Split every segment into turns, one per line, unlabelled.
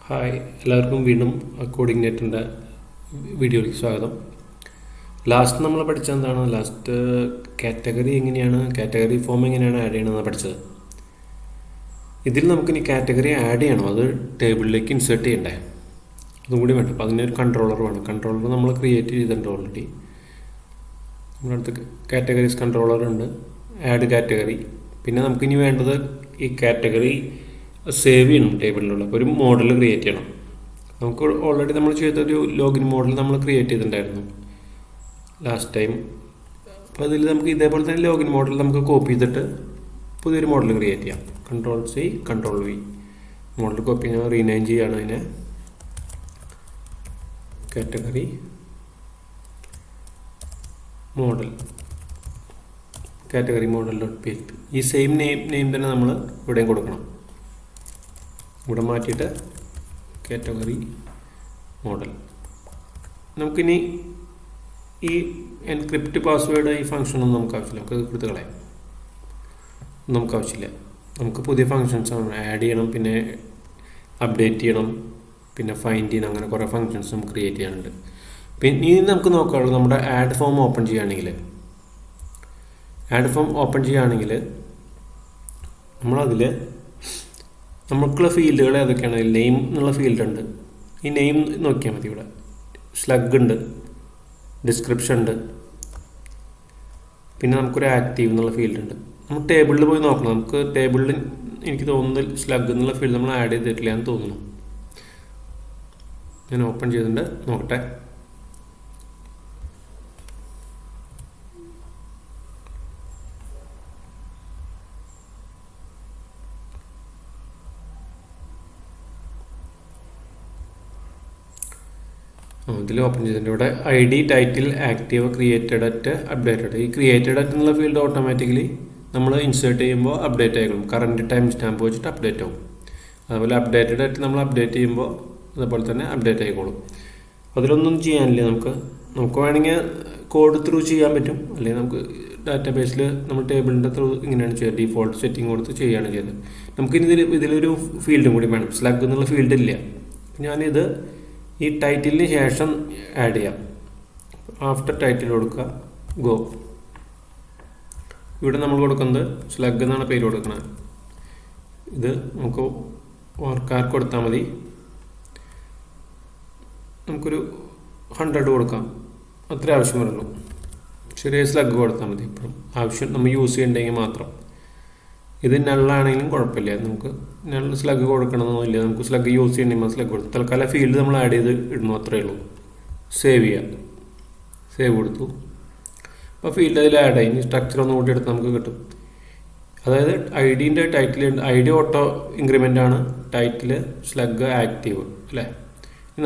Hi, എല്ലാവർക്കും വീണ്ടും coding വീഡിയോയിലേക്ക് സ്വാഗതം. ലാസ്റ്റ് നമ്മൾ പഠിച്ചത് എന്താണ്? ലാസ്റ്റ് കാറ്റഗറി ഫോം എങ്ങനെയാണ് ആഡ് ചെയ്യണമെന്ന് പഠിച്ചത്. ഇതിൽ നമുക്കിനി കാറ്റഗറി ആഡ് ചെയ്യണം, അത് ടേബിളിലേക്ക് ഇൻസേർട്ട് ചെയ്യണ്ടേ, അതും കൂടി വേണ്ട. അപ്പോൾ അതിനൊരു കൺട്രോളർ വേണം. കൺട്രോളർ നമ്മൾ ക്രിയേറ്റ് ചെയ്തിട്ടുണ്ട് ഓൾറെഡി. നമ്മുടെ അടുത്ത് കാറ്റഗറീസ് കൺട്രോളർ ഉണ്ട്, ആഡ് കാറ്റഗറി. പിന്നെ നമുക്കിനി വേണ്ടത് ഈ കാറ്റഗറി സേവ് ചെയ്യണം ടേബിളിലുള്ള. അപ്പോൾ ഒരു മോഡൽ ക്രിയേറ്റ് ചെയ്യണം. നമുക്ക് ഓൾറെഡി നമ്മൾ ചെയ്തൊരു ലോഗിൻ മോഡൽ നമ്മൾ ക്രിയേറ്റ് ചെയ്തിട്ടുണ്ടായിരുന്നു ലാസ്റ്റ് ടൈം. അപ്പോൾ അതിൽ നമുക്ക് ഇതേപോലെ തന്നെ ലോഗിൻ മോഡൽ നമുക്ക് കോപ്പി ചെയ്തിട്ട് പുതിയൊരു മോഡൽ ക്രിയേറ്റ് ചെയ്യാം. Ctrl+C Ctrl+V മോഡൽ കോപ്പി ഞാൻ റീനെയിം ചെയ്യുകയാണ്. അതിനെ കാറ്റഗറി മോഡൽ.php. ഈ സെയിം നെയിം തന്നെ നമ്മൾ ഇവിടെയും കൊടുക്കണം. ഇവിടെ മാറ്റിയിട്ട് കാറ്റഗറി മോഡൽ. നമുക്കിനി ഈ എൻക്രിപ്റ്റ് പാസ്വേഡ് ഈ ഫംഗ്ഷനൊന്നും നമുക്ക് ആവശ്യമില്ല, നമുക്ക് കൊടുത്ത് കളയാം. നമുക്ക് ആവശ്യമില്ല. നമുക്ക് പുതിയ ഫങ്ഷൻസ് ആഡ് ചെയ്യണം, പിന്നെ അപ്ഡേറ്റ് ചെയ്യണം, പിന്നെ ഫൈൻഡ് ചെയ്യണം. അങ്ങനെ കുറേ ഫങ്ഷൻസ് നമുക്ക് ക്രിയേറ്റ് ചെയ്യാനുണ്ട്. പിന്നെ ഇനി നമുക്ക് നോക്കാനുള്ളത് നമ്മുടെ ആഡ് ഫോം ഓപ്പൺ ചെയ്യുകയാണെങ്കിൽ നമ്മളതിൽ നമുക്കുള്ള ഫീൽഡുകൾ ഏതൊക്കെയാണ്? നെയിം എന്നുള്ള ഫീൽഡുണ്ട്. ഈ നെയിം നോക്കിയാൽ മതി. ഇവിടെ സ്ലഗ് ഉണ്ട്, ഡിസ്ക്രിപ്ഷൻ ഉണ്ട്, പിന്നെ നമുക്കൊരു ആക്റ്റീവ് എന്നുള്ള ഫീൽഡ് ഉണ്ട്. നമ്മൾ ടേബിളിൽ പോയി നോക്കണം. നമുക്ക് ടേബിളിൽ എനിക്ക് തോന്നുന്നത് സ്ലഗ് എന്നുള്ള ഫീൽഡ് നമ്മൾ ആഡ് ചെയ്തിട്ടില്ല എന്ന് തോന്നുന്നു. ഞാൻ ഓപ്പൺ ചെയ്തിട്ടുണ്ട്, നോക്കട്ടെ. ഇതിൽ ഓപ്പൺ ചെയ്തിട്ടുണ്ട്. ഇവിടെ ID, title, active, created at, updated. ഈ ക്രിയേറ്റഡ് അറ്റ് എന്നുള്ള ഫീൽഡ് ഓട്ടോമാറ്റിക്കലി നമ്മൾ ഇൻസേർട്ട് ചെയ്യുമ്പോൾ അപ്ഡേറ്റ് ആയിക്കോളും. കറണ്ട് ടൈം സ്റ്റാമ്പ് വെച്ചിട്ട് അപ്ഡേറ്റ് ആവും. അതുപോലെ അപ്ഡേറ്റഡ് ആയിട്ട് നമ്മൾ അപ്ഡേറ്റ് ചെയ്യുമ്പോൾ അതുപോലെ തന്നെ അപ്ഡേറ്റ് ആയിക്കോളും. അതിലൊന്നും ചെയ്യാനില്ല. നമുക്ക് വേണമെങ്കിൽ കോഡ് ത്രൂ ചെയ്യാൻ പറ്റും, അല്ലെങ്കിൽ നമുക്ക് ഡാറ്റാബേസിൽ നമ്മൾ ടേബിളിൻ്റെ ത്രൂ ഇങ്ങനെയാണ് ചെയ്യുക. ഡിഫോൾട്ട് സെറ്റിംഗ് കൊടുത്ത് ചെയ്യുകയാണ് ചെയ്തത്. നമുക്കിനി ഇതിലൊരു ഫീൽഡും കൂടി വേണം. സ്ലഗ് എന്നുള്ള ഫീൽഡ് ഇല്ല. ഞാനിത് ഈ ടൈറ്റിലിന് ശേഷം ആഡ് ചെയ്യാം. ആഫ്റ്റർ ടൈറ്റിൽ കൊടുക്കുക, ഗോ. ഇവിടെ നമ്മൾ കൊടുക്കുന്നത് സ്ലഗ് എന്നാണ് പേര് കൊടുക്കുന്നത്. ഇത് നമുക്ക് വർക്കാർക്ക് കൊടുത്താൽ മതി. നമുക്കൊരു 100 കൊടുക്കാം, അത്ര ആവശ്യം വരുള്ളൂ. ചെറിയ സ്ലഗ് കൊടുത്താൽ മതി. ഇപ്പം ആവശ്യം നമ്മൾ യൂസ് ചെയ്യണ്ടെങ്കിൽ മാത്രം. ഇത് നള്ളാണെങ്കിലും കുഴപ്പമില്ല. നമുക്ക് നള്ള സ്ലഗ് കൊടുക്കണമെന്നൊന്നുമില്ല. നമുക്ക് സ്ലഗ് യൂസ് ചെയ്യണമെങ്കിൽ സ്ലഗ് കൊടുത്തു. തൽക്കാലം ഫീൽഡ് നമ്മൾ ആഡ് ചെയ്ത് ഇടുന്നു, അത്രയേ ഉള്ളൂ. സേവ് ചെയ്യാം. സേവ് കൊടുത്തു. അപ്പോൾ ഫീൽഡ് അതിൽ ആഡ് ആയി. സ്ട്രക്ചർ ഒന്നും കൂടി എടുത്ത് നമുക്ക് കിട്ടും. അതായത് ഐഡിൻ്റെ ടൈറ്റിൽ ID ഓട്ടോ ഇൻക്രിമെൻ്റ് ആണ്, ടൈറ്റിൽ സ്ലഗ് ആക്റ്റീവ് അല്ലേ.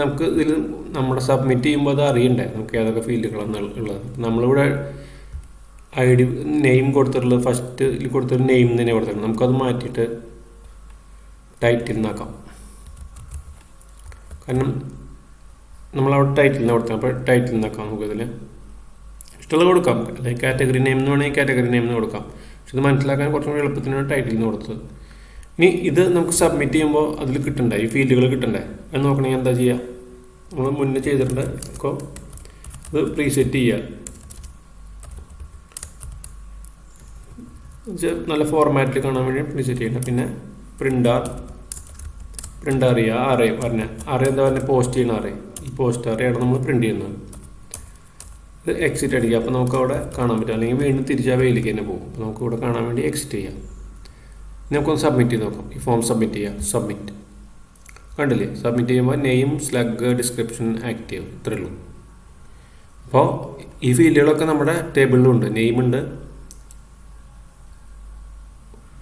നമുക്ക് ഇതിൽ നമ്മുടെ സബ്മിറ്റ് ചെയ്യുമ്പോൾ അത് അറിയണ്ടേ നമുക്ക് ഏതൊക്കെ ഫീൽഡുകളാണ് ഉള്ളത്. നമ്മളിവിടെ ID നെയിം കൊടുത്തിട്ടുള്ളത് ഫസ്റ്റിൽ കൊടുത്തൊരു നെയിം തന്നെ കൊടുത്തിട്ടുണ്ട്. നമുക്കത് മാറ്റിയിട്ട് ടൈറ്റിൽ നിന്നാക്കാം. കാരണം നമ്മളവിടെ ടൈറ്റിൽ കൊടുത്താൽ, അപ്പോൾ ടൈറ്റിൽ നിന്നാക്കാം. നമുക്കിതിൽ ഇഷ്ടമുള്ളത് കൊടുക്കാം, അല്ലെങ്കിൽ കാറ്റഗറി നെയിം എന്ന് വേണമെങ്കിൽ കാറ്റഗറി നെയിം എന്ന് കൊടുക്കാം. പക്ഷെ ഇത് മനസ്സിലാക്കാൻ കുറച്ചും കൂടി എളുപ്പത്തിനാണ് ടൈറ്റിൽ നിന്ന് കൊടുത്തത്. ഇനി ഇത് നമുക്ക് സബ്മിറ്റ് ചെയ്യുമ്പോൾ അതിൽ കിട്ടണ്ടേ, ഈ ഫീൽഡുകൾ കിട്ടണ്ടേ എന്ന് നോക്കണമെങ്കിൽ എന്താ ചെയ്യുക? നമ്മൾ മുന്നേ ചെയ്തിട്ടുണ്ട്. അപ്പോൾ ഇത് പ്രീസെറ്റ് ചെയ്യുക. നല്ല ഫോർമാറ്റിൽ കാണാൻ വേണ്ടി പ്രീസെറ്റ് ചെയ്യണം. പിന്നെ പ്രിൻ്റ് ചെയ്യുക. array എന്താ പറഞ്ഞാൽ പോസ്റ്റ് ചെയ്യണ array. ഈ പോസ്റ്റ് arrayയാണ് നമ്മൾ പ്രിൻ്റ് ചെയ്യുന്നത്. ഇത് എക്സിറ്റ് അടിക്കുക. അപ്പോൾ നമുക്ക് അവിടെ കാണാൻ പറ്റും. അല്ലെങ്കിൽ വീണ്ടും തിരിച്ചാൽ വെയിലേക്ക് തന്നെ പോകും. അപ്പോൾ നമുക്ക് ഇവിടെ കാണാൻ വേണ്ടി എക്സിറ്റ് ചെയ്യാം. നമുക്കൊന്ന് സബ്മിറ്റ് ചെയ്ത് നോക്കാം. ഈ ഫോം സബ്മിറ്റ് ചെയ്യുക. സബ്മിറ്റ് കണ്ടില്ലേ? സബ്മിറ്റ് ചെയ്യുമ്പോൾ നെയിം, സ്ലഗ്, ഡിസ്ക്രിപ്ഷൻ, ആക്റ്റീവ്, ഇത്രയേ ഉള്ളൂ. അപ്പോൾ ഈ ഫീൽഡുകളൊക്കെ നമ്മുടെ ടേബിളിലുണ്ട്. നെയിമുണ്ട്.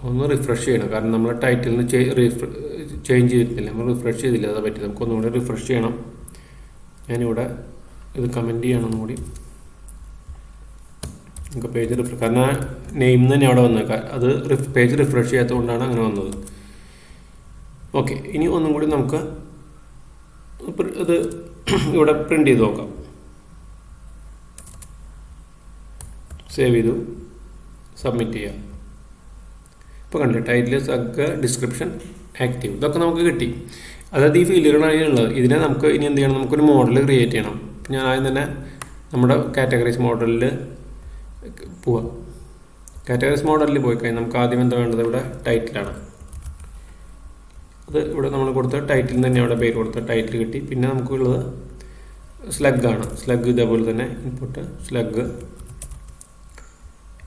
ഒന്ന് റിഫ്രഷ് ചെയ്യണം, കാരണം നമ്മൾ ടൈറ്റിലിന് ചേഞ്ച് ചെയ്തിട്ടില്ല. നമ്മൾ റിഫ്രഷ് ചെയ്തില്ല, അത് പറ്റി. നമുക്കൊന്നുകൂടി റിഫ്രഷ് ചെയ്യണം. ഞാനിവിടെ ഇത് കമൻറ്റ് ചെയ്യണം കൂടി. നമുക്ക് പേജ് റിഫ്രഷ്, കാരണം നെയിം തന്നെ അവിടെ വന്നത്, അത് പേജ് റിഫ്രഷ് ചെയ്യാത്തതുകൊണ്ടാണ് അങ്ങനെ വന്നത്. ഓക്കെ, ഇനി ഒന്നും കൂടി നമുക്ക് ഇത് ഇവിടെ പ്രിൻ്റ് ചെയ്ത് നോക്കാം. സേവ് ചെയ്തു, സബ്മിറ്റ് ചെയ്യാം. ഇപ്പോൾ കണ്ടില്ല, ടൈറ്റിൽ, സ്ലഗ്, ഡിസ്ക്രിപ്ഷൻ, ആക്റ്റീവ്, ഇതൊക്കെ നമുക്ക് കിട്ടി. അതായത് ഈ ഫീൽഡുകളാണ് ഉള്ളത്. ഇതിനെ നമുക്ക് ഇനി എന്ത് ചെയ്യണം, നമുക്കൊരു മോഡൽ ക്രിയേറ്റ് ചെയ്യണം. ഞാൻ ആദ്യം തന്നെ നമ്മുടെ കാറ്റഗറീസ് മോഡലിൽ പോവാം. കാറ്റഗറീസ് മോഡലിൽ പോയി കഴിഞ്ഞാൽ നമുക്ക് ആദ്യം എന്താ വേണ്ടത്, ഇവിടെ ടൈറ്റിലാണ്. അത് ഇവിടെ നമ്മൾ കൊടുത്ത ടൈറ്റിൽ തന്നെ അവിടെ പേര് കൊടുത്ത ടൈറ്റിൽ കിട്ടി. പിന്നെ നമുക്കുള്ളത് സ്ലഗാണ്. സ്ലഗ് ഇതേപോലെ തന്നെ ഇൻപുട്ട് സ്ലഗ്.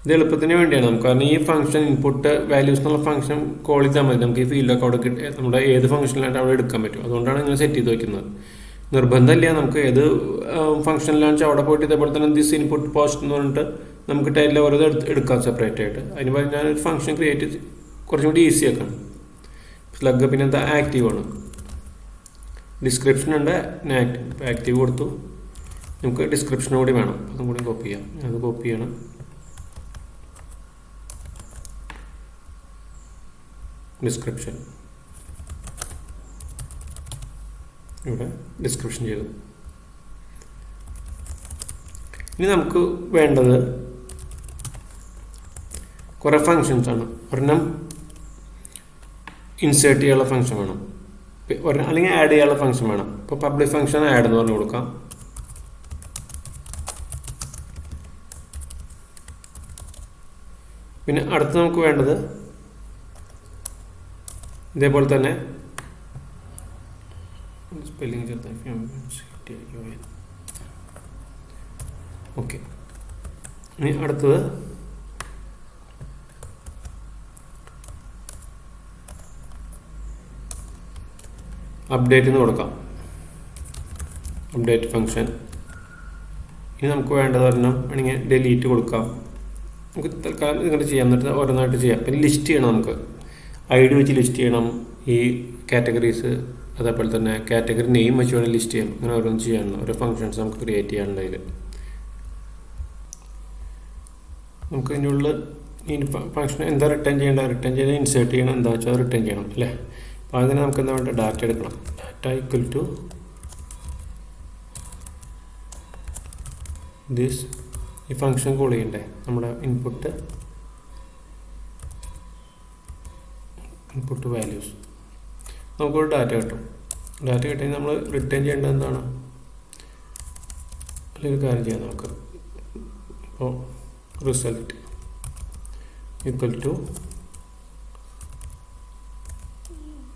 ഇത് എളുപ്പത്തിന് വേണ്ടിയാണ് നമുക്ക്, കാരണം ഈ ഫംഗ്ഷൻ ഇൻപുട്ട് വാല്യൂസ് എന്നുള്ള ഫംഗ്ഷൻ കോൾ ചെയ്താൽ മതി. നമുക്ക് ഈ ഫീൽഡൊക്കെ അവിടെ കിട്ടി നമ്മുടെ ഏത് ഫംഗ്ഷനിലായിട്ട് അവിടെ എടുക്കാൻ പറ്റും. അതുകൊണ്ടാണ് ഇങ്ങനെ സെറ്റ് ചെയ്ത് വയ്ക്കുന്നത്. നിർബന്ധമില്ല, നമുക്ക് ഏത് ഫംഗ്ഷനിലാണെന്ന് വെച്ചാൽ അവിടെ പോയിട്ട് ഇതേപോലെ തന്നെ ദിസ് ഇൻപുട്ട് പോസ്റ്റ് എന്ന് പറഞ്ഞിട്ട് നമുക്ക് ടൈറ്റിൽ ഓരോ എടുക്കാം സെപ്പറേറ്റ് ആയിട്ട്. അതിന് പറഞ്ഞാൽ ഞാനൊരു ഫംഗ്ഷൻ ക്രിയേറ്റ് കുറച്ചും കൂടി ഈസി ആക്കണം. സ്ലഗ് പിന്നെ എന്താ ആക്റ്റീവ് ആണ്. ഡിസ്ക്രിപ്ഷൻ ഉണ്ട്, ആക്റ്റീവ് കൊടുത്തു. നമുക്ക് ഡിസ്ക്രിപ്ഷൻ കൂടി വേണം, അതും കൂടി കോപ്പി ചെയ്യാം. അത് കോപ്പി ചെയ്യണം. ഡിസ്ക്രിപ്ഷൻ ഇവിടെ ഡിസ്ക്രിപ്ഷൻ ചെയ്തു. ഇനി നമുക്ക് വേണ്ടത് കുറേ ഫങ്ഷൻസ് ആണ്. ഒരെണ്ണം ഇൻസേർട്ട് ചെയ്യാനുള്ള ഫംഗ്ഷൻ വേണം, അല്ലെങ്കിൽ ആഡ് ചെയ്യാനുള്ള ഫംഗ്ഷൻ വേണം. ഇപ്പോൾ പബ്ലിക് ഫംഗ്ഷൻ ആഡ് എന്ന് പറഞ്ഞു കൊടുക്കാം. പിന്നെ അടുത്ത് നമുക്ക് വേണ്ടത് ഇതേപോലെ തന്നെ സ്പെല്ലിംഗ് ചേർത്ത് ഓക്കെ. ഇനി അടുത്തത് അപ്ഡേറ്റ് എന്ന് കൊടുക്കാം, അപ്ഡേറ്റ് ഫംഗ്ഷൻ. ഇനി നമുക്ക് വേണ്ടത് ഒരെണ്ണം വേണമെങ്കിൽ ഡിലീറ്റ് കൊടുക്കാം. നമുക്ക് തൽക്കാലം ഇങ്ങനെ ചെയ്യാം, എന്നിട്ട് ഓരോന്നായിട്ട് ചെയ്യാം. പിന്നെ ലിസ്റ്റ് ചെയ്യണം, നമുക്ക് ഐ ഡി വെച്ച് ലിസ്റ്റ് ചെയ്യണം ഈ കാറ്റഗറീസ്. അതേപോലെ തന്നെ കാറ്റഗറി നെയിം വെച്ച് വേണമെങ്കിൽ ലിസ്റ്റ് ചെയ്യണം. അങ്ങനെ ഓരോന്ന് ചെയ്യണം, ഓരോ ഫങ്ഷൻസ് നമുക്ക് ക്രിയേറ്റ് ചെയ്യാനുണ്ട്. അതിൽ നമുക്ക് ഇതിനുള്ള ഈ ഫംഗ്ഷൻ എന്താ റിട്ടേൺ ചെയ്യേണ്ടത്, റിട്ടേൺ ചെയ്യണം, ഇൻസേർട്ട് ചെയ്യണം, എന്താ വെച്ചാൽ റിട്ടേൺ ചെയ്യണം അല്ലേ. അപ്പോൾ അതിന് നമുക്ക് എന്താ വേണ്ടത്, ഡാറ്റ എടുക്കണം. Data equal to this. ഈ ഫംഗ്ഷൻ കോൾ ചെയ്യണ്ടേ നമ്മുടെ ഇൻപുട്ട് വാല്യൂസ്. നമുക്കൊരു ഡാറ്റ കിട്ടും. ഡാറ്റ കിട്ടിയാൽ നമ്മൾ റിട്ടേൺ ചെയ്യേണ്ടത് എന്താണ്, അല്ലെങ്കിൽ ഒരു കാര്യം ചെയ്യാം നമുക്ക്. അപ്പോൾ result equal to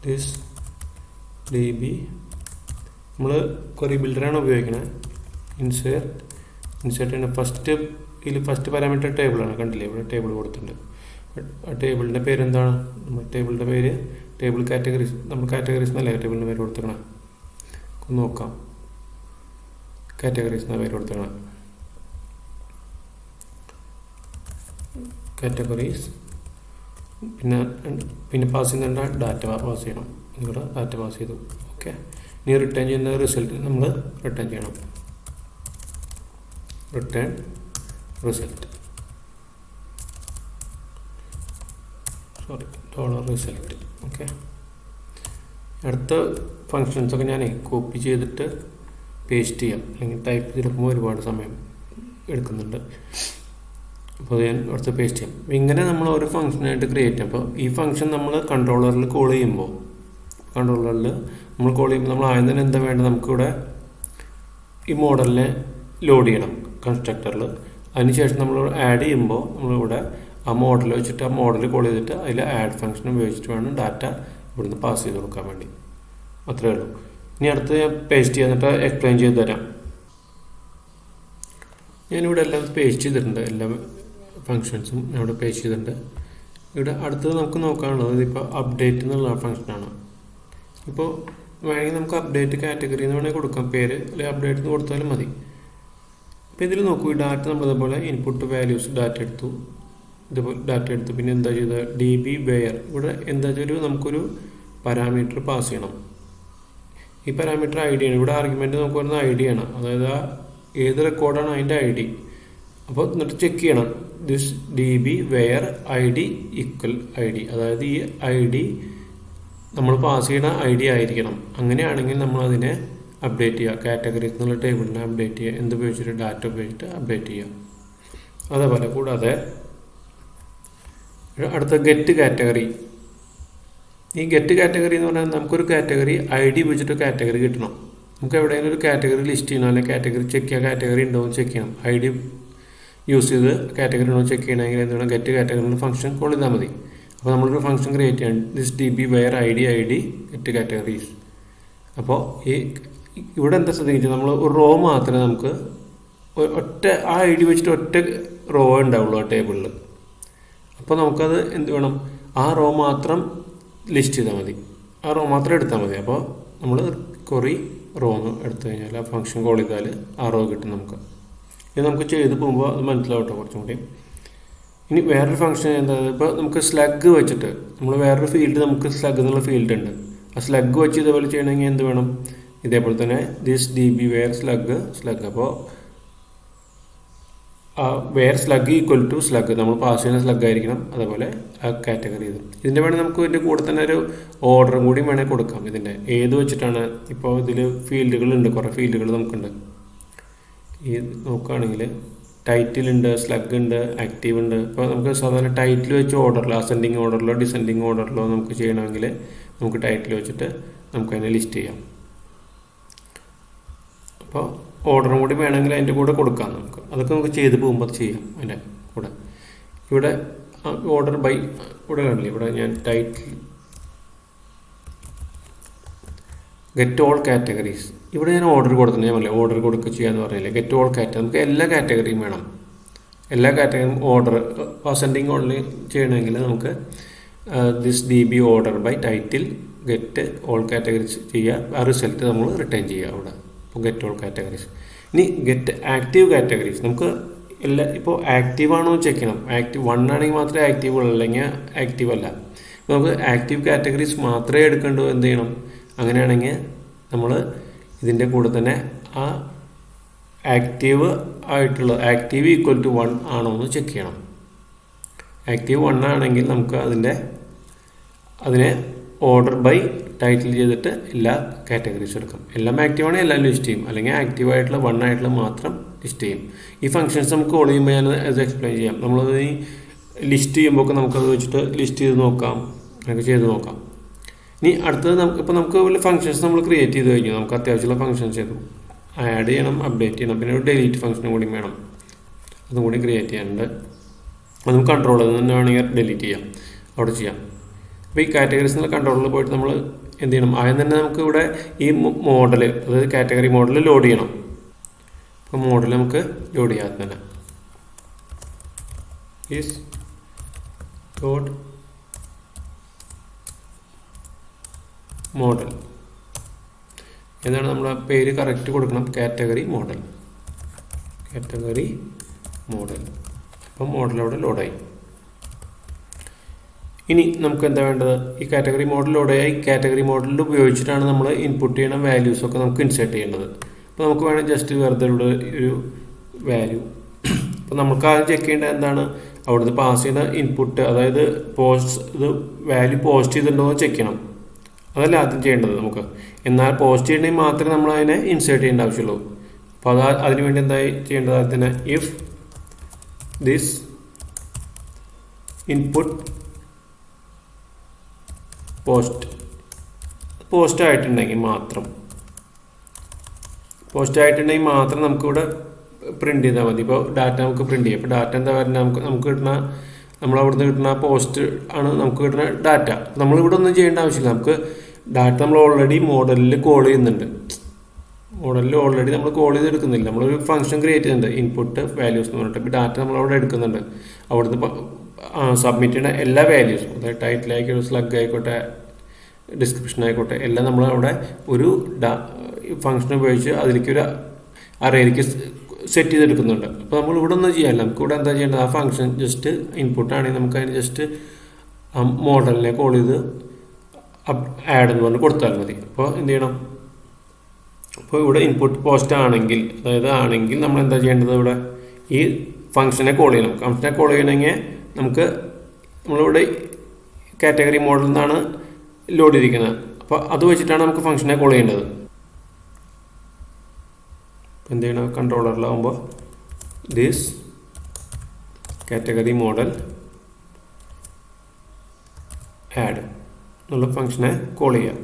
this db. നമ്മൾ ക്വറി ബിൽഡറാണ് ഉപയോഗിക്കുന്നത്. ഇൻസേർട്ട് ചെയ്യുന്ന ഫസ്റ്റ് പാരാമീറ്റർ ടേബിളാണ്. കണ്ടില്ലേ ഇവിടെ ടേബിൾ കൊടുത്തിട്ടുണ്ട്. ആ ടേബിളിൻ്റെ പേരെന്താണ്, നമ്മൾ ടേബിളിൻ്റെ പേര് ടേബിൾ കാറ്റഗറീസ്. നമ്മൾ കാറ്റഗറീസ് എന്നല്ലേ ടേബിളിൻ്റെ പേര് കൊടുത്തിക്കണം. നോക്കാം, കാറ്റഗറീസ് എന്ന പേര് കൊടുത്തിക്കണം. കാറ്റഗറീസ്. പിന്നെ പാസ് ചെയ്യുന്നുണ്ട് ഡാറ്റ പാസ് ചെയ്യണം. ഇവിടെ ഡാറ്റ പാസ് ചെയ്തു. ഓക്കെ. ഇനി റിട്ടേൺ ചെയ്യുന്ന റിസൾട്ട് നമ്മൾ റിട്ടേൺ ചെയ്യണം. Return result, result. ഓക്കെ. അടുത്ത ഫങ്ഷൻസൊക്കെ ഞാൻ കോപ്പി ചെയ്തിട്ട് പേസ്റ്റ് ചെയ്യാം, അല്ലെങ്കിൽ ടൈപ്പ് ചെയ്തെടുക്കുമ്പോൾ ഒരുപാട് സമയം എടുക്കുന്നുണ്ട്. അപ്പോൾ ഞാൻ അടുത്ത് പേസ്റ്റ് ചെയ്യാം. ഇങ്ങനെ നമ്മൾ ഓരോ ഫംഗ്ഷനായിട്ട് ക്രിയേറ്റ് ചെയ്യാം. അപ്പോൾ ഈ ഫംഗ്ഷൻ നമ്മൾ കൺട്രോളറിൽ കോൾ ചെയ്യുമ്പോൾ നമ്മൾ ആദ്യം തന്നെ എന്താ വേണ്ടത്, നമുക്കിവിടെ ഈ മോഡലിനെ ലോഡ് ചെയ്യണം കൺസ്ട്രക്ടറിൽ. അതിനുശേഷം നമ്മൾ ആഡ് ചെയ്യുമ്പോൾ നമ്മളിവിടെ ആ മോഡൽ വെച്ചിട്ട് ആ മോഡൽ കോൾ ചെയ്തിട്ട് അതിൽ ആഡ് ഫംഗ്ഷൻ ഉപയോഗിച്ചിട്ട് വേണം ഡാറ്റ ഇവിടുന്ന് പാസ് ചെയ്ത് കൊടുക്കാൻ വേണ്ടി. അത്രയേ ഉള്ളൂ. ഇനി അടുത്ത് ഞാൻ പേസ്റ്റ് ചെയ്തിട്ട് എക്സ്പ്ലെയിൻ ചെയ്ത് തരാം. ഞാനിവിടെ എല്ലാം പേസ്റ്റ് ചെയ്തിട്ടുണ്ട്, എല്ലാ ഫങ്ഷൻസും ഇവിടെ പേസ്റ്റ് ചെയ്തിട്ടുണ്ട്. ഇവിടെ അടുത്തത് നമുക്ക് നോക്കാനുള്ളത് ഇപ്പോൾ അപ്ഡേറ്റ് എന്നുള്ള ഫംഗ്ഷനാണ്. ഇപ്പോൾ വേണമെങ്കിൽ നമുക്ക് അപ്ഡേറ്റ് കാറ്റഗറി എന്ന് വേണമെങ്കിൽ കൊടുക്കാം പേര്, അല്ലെങ്കിൽ അപ്ഡേറ്റ് എന്ന് കൊടുത്താലും മതി. അപ്പോൾ ഇതിൽ നോക്കൂ, ഈ ഡാറ്റ നമ്മളിതേപോലെ ഇൻപുട്ട് വാല്യൂസ് ഡാറ്റ എടുത്തു. പിന്നെ എന്താ ചെയ്തത്, db where. ഇവിടെ എന്താ വെച്ചാൽ നമുക്കൊരു പാരാമീറ്റർ പാസ് ചെയ്യണം. ഈ പാരാമീറ്റർ ഐ ഡി ആണ്. ഇവിടെ ആർഗ്യുമെൻറ്റ് നമുക്ക് വരുന്ന ഐ ഡി ആണ്, അതായത് ഏത് റെക്കോർഡാണ് അതിൻ്റെ ഐ ഡി. അപ്പോൾ എന്നിട്ട് ചെക്ക് ചെയ്യണം this db where id equal I D. അതായത് ഈ ഐ ഡി നമ്മൾ പാസ് ചെയ്യുന്ന ഐ ഡി ആയിരിക്കണം. അങ്ങനെയാണെങ്കിൽ നമ്മളതിനെ അപ്ഡേറ്റ് ചെയ്യുക. കാറ്റഗറി എന്നുള്ള ടേബിളിനെ അപ്ഡേറ്റ് ചെയ്യുക. എന്തുപയോഗിച്ചിട്ട്, ഡാറ്റ ഉപയോഗിച്ചിട്ട് അപ്ഡേറ്റ് ചെയ്യുക. അതേപോലെ കൂടാതെ അടുത്ത ഗെറ്റ് കാറ്റഗറി. ഈ ഗെറ്റ് കാറ്റഗറി എന്ന് പറഞ്ഞാൽ നമുക്കൊരു കാറ്റഗറി ID വെച്ചിട്ട് കാറ്റഗറി കിട്ടണം. നമുക്ക് എവിടെയെങ്കിലും ഒരു കാറ്റഗറി ലിസ്റ്റ് ചെയ്യണം, അല്ലെങ്കിൽ കാറ്റഗറി ചെക്ക് ചെയ്യുക, കാറ്റഗറി ഉണ്ടോ എന്ന് ചെക്ക് ചെയ്യണം. ID യൂസ് ചെയ്ത് കാറ്റഗറി ഉണ്ടോ ചെക്ക് ചെയ്യണമെങ്കിൽ എന്ത് വേണം, ഗെറ്റ് കാറ്റഗറി ഫംഗ്ഷൻ കോൾ ചെയ്താൽ മതി. അപ്പോൾ നമ്മളൊരു ഫംഗ്ഷൻ ക്രിയേറ്റ് ചെയ്യണം, this DB where ID get categories. അപ്പോൾ ഇവിടെ എന്താ ശ്രദ്ധിക്കുക, നമ്മൾ ഒരു റോ മാത്രമേ നമുക്ക് ഒറ്റ ആ ID വെച്ചിട്ട് ഒറ്റ റോ ഉണ്ടാവുള്ളൂ ആ ടേബിളിൽ. അപ്പോൾ നമുക്കത് എന്ത് വേണം, ആ റോ മാത്രം ലിസ്റ്റ് ചെയ്താൽ മതി, ആ റോ മാത്രം എടുത്താൽ മതി. അപ്പോൾ നമ്മൾ ക്വറി റോ എന്ന് എടുത്തു കഴിഞ്ഞാൽ ആ ഫംഗ്ഷൻ കോൾ ചെയ്താൽ ആ റോ കിട്ടും നമുക്ക്. ഇത് നമുക്ക് ചെയ്ത് പോകുമ്പോൾ അത് മനസ്സിലാവട്ടെ കുറച്ചും കൂടി. ഇനി വേറൊരു ഫംഗ്ഷൻ എന്താ, ഇപ്പോൾ നമുക്ക് സ്ലഗ് വെച്ചിട്ട് നമ്മൾ വേറൊരു ഫീൽഡ്, നമുക്ക് സ്ലഗ് എന്നുള്ള ഫീൽഡ് ഉണ്ട്, ആ സ്ലഗ് വെച്ച് ഇതേപോലെ ചെയ്യണമെങ്കിൽ എന്ത് വേണം, ഇതേപോലെ തന്നെ ദിസ് DB വെയർ സ്ലഗ്. അപ്പോൾ where slug equal to slug, നമ്മൾ പാസ് ചെയ്യുന്ന സ്ലഗ് ആയിരിക്കണം. അതേപോലെ ആ കാറ്റഗറി ഇതിൻ്റെ വേണമെങ്കിൽ നമുക്ക് ഇതിൻ്റെ കൂടെ തന്നെ ഒരു ഓർഡറും കൂടി വേണമെങ്കിൽ കൊടുക്കാം. ഇതിൻ്റെ ഏത് വെച്ചിട്ടാണ്, ഇപ്പോൾ ഇതിൽ ഫീൽഡുകളുണ്ട്, കുറേ ഫീൽഡുകൾ നമുക്കുണ്ട്. ഈ നോക്കുകയാണെങ്കിൽ ടൈറ്റിൽ ഉണ്ട്, സ്ലഗ് ഉണ്ട്, ആക്റ്റീവ് ഉണ്ട്. ഇപ്പോൾ നമുക്ക് സാധാരണ ടൈറ്റിൽ വെച്ച് ഓർഡറിലോ അസെൻഡിങ് ഓർഡറിലോ ഡിസെൻഡിങ് ഓർഡറിലോ നമുക്ക് ചെയ്യണമെങ്കിൽ നമുക്ക് ടൈറ്റിൽ വെച്ചിട്ട് നമുക്കതിനെ ലിസ്റ്റ് ചെയ്യാം. അപ്പോൾ ഓർഡറും കൂടി വേണമെങ്കിൽ അതിൻ്റെ കൂടെ കൊടുക്കാം നമുക്ക്. അതൊക്കെ നമുക്ക് ചെയ്ത് പോകുമ്പോൾ ചെയ്യാം. അതിൻ്റെ കൂടെ ഇവിടെ ഓർഡർ ബൈ ഇവിടെ കാണില്ലേ, ഇവിടെ ഞാൻ ടൈറ്റിൽ ഗെറ്റ് ഓൾ കാറ്റഗറീസ്, ഇവിടെ ഞാൻ ഓർഡർ കൊടുത്തിട്ടുണ്ട്. ഞാൻ പറഞ്ഞില്ലേ ഓർഡർ കൊടുക്കുക ചെയ്യാന്ന് പറഞ്ഞില്ലേ, ഗെറ്റ് ഓൾ കാറ്റഗറി. നമുക്ക് എല്ലാ കാറ്റഗറിയും വേണം, എല്ലാ കാറ്റഗറിയും ഓർഡർ അസെൻഡിങ് ഓർഡറിൽ ചെയ്യണമെങ്കിൽ നമുക്ക് this DB order by title get all categories ചെയ്യുക. ആ റിസൾട്ട് നമ്മൾ റിട്ടേൺ ചെയ്യുക അവിടെ. അപ്പോൾ ഗെറ്റ് ഓൾ കാറ്റഗറീസ്. ഇനി ഗെറ്റ് ആക്റ്റീവ് കാറ്റഗറീസ്, നമുക്ക് എല്ലാ ഇപ്പോൾ ആക്റ്റീവ് ആണോ ചെക്ക് ചെയ്യണം. ആക്റ്റീവ് 1 ആണെങ്കിൽ മാത്രമേ ആക്റ്റീവ് ഉള്ളൂ, അല്ലെങ്കിൽ ആക്റ്റീവ് അല്ല. നമുക്ക് ആക്റ്റീവ് കാറ്റഗറീസ് മാത്രമേ എടുക്കേണ്ടൂ. എന്ത് ചെയ്യണം, അങ്ങനെയാണെങ്കിൽ നമ്മൾ ഇതിൻ്റെ കൂടെ തന്നെ ആ ആക്റ്റീവ് ആയിട്ടുള്ള ആക്റ്റീവ് ഈക്വൽ ടു 1 ആണോ എന്ന് ചെക്ക് ചെയ്യണം. ആക്റ്റീവ് 1 ആണെങ്കിൽ നമുക്ക് അതിനെ ഓർഡർ ബൈ ടൈറ്റിൽ ചെയ്തിട്ട് എല്ലാ കാറ്റഗറീസ് എടുക്കാം. എല്ലാം ആക്റ്റീവ് ആണെങ്കിൽ എല്ലാം ലിസ്റ്റ് ചെയ്യും, അല്ലെങ്കിൽ ആക്റ്റീവ് ആയിട്ടുള്ള 1 ആയിട്ടുള്ള മാത്രം ലിസ്റ്റ് ചെയ്യും. ഈ ഫംഗ്ഷൻസ് നമുക്ക് കോൾ ചെയ്യുമ്പോൾ ഞാൻ അത് എക്സ്പ്ലെയിൻ ചെയ്യാം. നമ്മളത് ഈ ലിസ്റ്റ് ചെയ്യുമ്പോൾ നമുക്കത് വെച്ചിട്ട് ലിസ്റ്റ് ചെയ്ത് നോക്കാം, അങ്ങനെയൊക്കെ ചെയ്ത് നോക്കാം. ഇനി അടുത്തത് നമുക്ക് വല്ല ഫംഗ്ഷൻസ് നമ്മൾ ക്രിയേറ്റ് ചെയ്ത് കഴിഞ്ഞു, നമുക്ക് അത്യാവശ്യമുള്ള ഫംഗ്ഷൻസ് ചെയ്തു ആഡ് ചെയ്യണം, അപ്ഡേറ്റ് ചെയ്യണം, പിന്നെ ഒരു ഡിലീറ്റ് ഫംഗ്ഷനും കൂടി വേണം, അതും കൂടി ക്രിയേറ്റ് ചെയ്യാനുണ്ട്. അതും കൺട്രോൾ തന്നെ വേണമെങ്കിൽ ഡിലീറ്റ് ചെയ്യാം, അവിടെ ചെയ്യാം. അപ്പോൾ ഈ കാറ്റഗറീസ് എന്നുള്ള കൺട്രോളിൽ പോയിട്ട് നമ്മൾ എന്ത് ചെയ്യണം, ആദ്യം തന്നെ നമുക്ക് ഇവിടെ ഈ മോഡൽ, അതായത് കാറ്റഗറി മോഡൽ ലോഡ് ചെയ്യണം. അപ്പോൾ മോഡൽ നമുക്ക് ലോഡ് ചെയ്യാതെ തന്നെ ഈസ് ലോഡ് മോഡൽ എന്താണ് നമ്മുടെ പേര് കറക്റ്റ് കൊടുക്കണം, കാറ്റഗറി മോഡൽ. അപ്പം മോഡൽ അവിടെ ലോഡായി. ഇനി നമുക്ക് എന്താ വേണ്ടത്, ഈ കാറ്റഗറി മോഡൽ ലോഡായി. കാറ്റഗറി മോഡലിൽ ഉപയോഗിച്ചിട്ടാണ് നമ്മൾ ഇൻപുട്ട് ചെയ്യണ വാല്യൂസൊക്കെ നമുക്ക് ഇൻസേർട്ട് ചെയ്യേണ്ടത്. അപ്പോൾ നമുക്ക് വേണമെങ്കിൽ ജസ്റ്റ് വെറുതെ ഇവിടെ ഒരു വാല്യൂ, അപ്പോൾ നമുക്ക് ആദ്യം ചെക്ക് ചെയ്യേണ്ടത് എന്താണ്, അവിടുന്ന് പാസ് ചെയ്യുന്ന ഇൻപുട്ട്, അതായത് ഇത് വാല്യൂ പോസ്റ്റ് ചെയ്തിട്ടുണ്ടോ എന്ന് ചെക്ക് ചെയ്യണം. അതല്ല ആദ്യം ചെയ്യേണ്ടത് നമുക്ക്. എന്നാൽ പോസ്റ്റ് ചെയ്യണമെങ്കിൽ മാത്രമേ നമ്മൾ അതിനെ ഇൻസേർട്ട് ചെയ്യേണ്ട ആവശ്യമുള്ളൂ. അപ്പോൾ അതിനുവേണ്ടി എന്തായി ചെയ്യേണ്ടത്, അതിന് ഇഫ് ദിസ് ഇൻപുട്ട് പോസ്റ്റ് ആയിട്ടുണ്ടെങ്കിൽ മാത്രം നമുക്കിവിടെ പ്രിന്റ് ചെയ്താൽ മതി. ഇപ്പോൾ ഡാറ്റ നമുക്ക് പ്രിന്റ് ചെയ്യാം. ഇപ്പോൾ ഡാറ്റ എന്താ പറയുക, നമുക്ക് കിട്ടുന്ന നമ്മളവിടുന്ന് കിട്ടുന്ന പോസ്റ്റ് ആണ് നമുക്ക് കിട്ടുന്ന ഡാറ്റ. നമ്മളിവിടെ ഒന്നും ചെയ്യേണ്ട ആവശ്യമില്ല. നമുക്ക് ഡാറ്റ നമ്മൾ ഓൾറെഡി മോഡലിൽ കോൾ ചെയ്യുന്നുണ്ട്. നമ്മൾ കോൾ ചെയ്തെടുക്കുന്നില്ല. നമ്മളൊരു ഫംഗ്ഷൻ ക്രിയേറ്റ് ചെയ്യുന്നുണ്ട്, ഇൻപുട്ട് വാല്യൂസ് എന്ന് പറഞ്ഞിട്ട്. ഇപ്പോൾ ഡാറ്റ നമ്മളവിടെ എടുക്കുന്നുണ്ട്. അവിടുന്ന് സബ്മിറ്റ് ചെയ്യുന്ന എല്ലാ വാല്യൂസും, അതായത് ടൈറ്റിൽ ആയിക്കോട്ടെ, സ്ലഗ് ആയിക്കോട്ടെ, ഡിസ്ക്രിപ്ഷൻ ആയിക്കോട്ടെ, എല്ലാം നമ്മളവിടെ ഒരു ഫംഗ്ഷൻ ഉപയോഗിച്ച് അതിലേക്ക് ഒരു അറേയിലേക്ക് സെറ്റ് ചെയ്തെടുക്കുന്നുണ്ട്. അപ്പോൾ നമ്മൾ ഇവിടെ ഒന്നും ചെയ്യാനില്ല. നമുക്കിവിടെ എന്താ ചെയ്യേണ്ടത്, ആ ഫംഗ്ഷൻ ജസ്റ്റ് ഇൻപുട്ട് ആണെങ്കിൽ നമുക്ക് അതിന് ജസ്റ്റ് ആ മോഡലിനെ കോൾ ചെയ്ത് ആഡ് എന്ന് പറഞ്ഞ് കൊടുത്താൽ മതി. അപ്പോൾ എന്ത് ചെയ്യണം, അപ്പോൾ ഇവിടെ ഇൻപുട്ട് പോസ്റ്റ് ആണെങ്കിൽ, ആണെങ്കിൽ നമ്മൾ എന്താ ചെയ്യേണ്ടത്, ഇവിടെ ഈ ഫംഗ്ഷനെ കോൾ ചെയ്യണം. ഫംഗ്ഷനെ കോൾ ചെയ്യണമെങ്കിൽ നമ്മളിവിടെ കാറ്റഗറി മോഡലിൽ നിന്നാണ് ലോഡ് ചെയ്തിരിക്കുന്നത്. അപ്പോൾ അത് വെച്ചിട്ടാണ് നമുക്ക് ഫംഗ്ഷനെ കോൾ ചെയ്യേണ്ടത്. എന്ത് ചെയ്യണം, കൺട്രോളറിലാവുമ്പോൾ ദിസ് കാറ്റഗറി മോഡൽ ആഡ് എന്നുള്ള ഫംഗ്ഷനെ കോൾ ചെയ്യുക.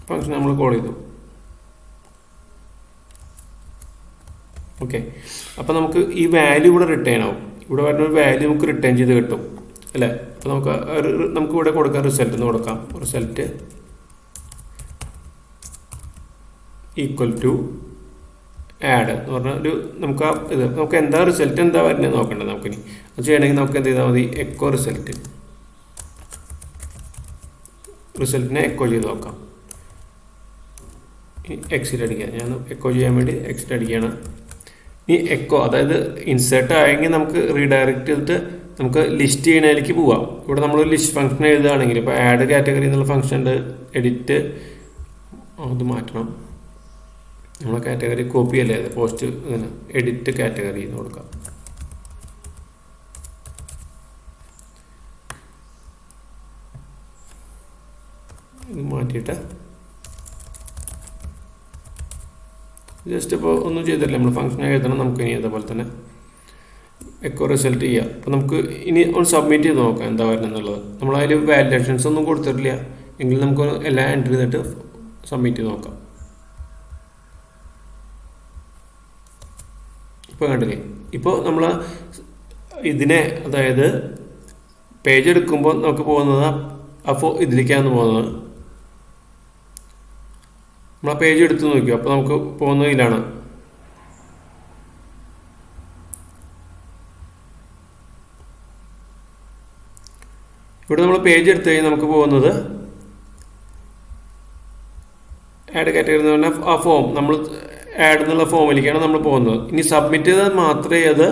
ഫംഗ്ഷൻ നമ്മൾ കോൾ ചെയ്തു. ഓക്കെ, അപ്പോൾ നമുക്ക് ഈ വാല്യൂ ഇവിടെ റിട്ടേൺ ആവും. ഇവിടെ വരുന്ന ഒരു വാല്യൂ നമുക്ക് റിട്ടേൺ ചെയ്ത് കിട്ടും അല്ലേ. അപ്പോൾ നമുക്ക് ഇവിടെ കൊടുക്കാം, റിസൾട്ട് എന്ന് കൊടുക്കാം. റിസൾട്ട് ഈക്വൽ ടു ആഡ് എന്ന് പറഞ്ഞാൽ നമുക്ക് എന്താ റിസൾട്ട് എന്താ വരുന്നത് നോക്കണ്ടത്. നമുക്കിനി അത് ചെയ്യണമെങ്കിൽ നമുക്ക് എന്ത് ചെയ്താൽ മതി, എക്കോ റിസൾട്ടിനെ എക്കോ ചെയ്ത് നോക്കാം. എക്സിറ്റ് അടിക്കുക. ഞാൻ എക്കോ ചെയ്യാൻ വേണ്ടി എക്സിറ്റ് അടിക്കുകയാണ്. ഈ എക്കോ അതായത് ഇൻസേർട്ട് ആയെങ്കിൽ നമുക്ക് റീഡയറക്റ്റ് ചെയ്തിട്ട് നമുക്ക് ലിസ്റ്റ് ചെയ്യുന്നതിലേക്ക് പോവാം. ഇവിടെ നമ്മൾ ലിസ്റ്റ് ഫംഗ്ഷൻ എഴുതുകയാണെങ്കിൽ ഇപ്പോൾ ആഡ് കാറ്റഗറി എന്നുള്ള ഫംഗ്ഷൻ ഉണ്ട്. എഡിറ്റ് അത് മാറ്റണം. നമ്മളെ കാറ്റഗറി കോപ്പി അല്ലേ, അത് പോസ്റ്റ് ഇങ്ങനെ എഡിറ്റ് കാറ്റഗറി എന്ന് കൊടുക്കാം. ഇത് മാറ്റിയിട്ട് ജസ്റ്റ് ഇപ്പോൾ ഒന്നും ചെയ്തില്ല, നമ്മൾ ഫംഗ്ഷൻ എഴുതണം. നമുക്ക് ഇനി അതേപോലെ തന്നെ എക്കോ റിസൾട്ട് ചെയ്യാം. അപ്പോൾ നമുക്ക് ഇനി ഒന്ന് സബ്മിറ്റ് ചെയ്ത് നോക്കാം എന്താ വരുന്നത് എന്നുള്ളത്. നമ്മളതിൽ വാലിഡേഷൻസ് ഒന്നും കൊടുത്തിട്ടില്ല എങ്കിൽ നമുക്ക് എല്ലാം എൻ്റർ ചെയ്തിട്ട് സബ്മിറ്റ് ചെയ്ത് നോക്കാം. ഇപ്പോൾ കണ്ടില്ലേ, ഇപ്പോൾ നമ്മൾ ഇതിനെ അതായത് പേജ് എടുക്കുമ്പോൾ നമുക്ക് പോകുന്നത് അപ്പോൾ ഇതിലേക്കാണ് പോകുന്നത്. നമ്മൾ ആ പേജ് എടുത്ത് നോക്കിയോ, അപ്പോൾ നമുക്ക് പോകുന്നത് ഇതിലാണ്. ഇവിടെ നമ്മൾ പേജ് എടുത്തു കഴിഞ്ഞാൽ നമുക്ക് പോകുന്നത് ആഡ് കാറ്റഗറി എന്ന് പറഞ്ഞാൽ ആ ഫോം, നമ്മൾ ആഡ് എന്നുള്ള ഫോമിലേക്കാണ് നമ്മൾ പോകുന്നത്. ഇനി സബ്മിറ്റ് ചെയ്താൽ മാത്രമേ അത്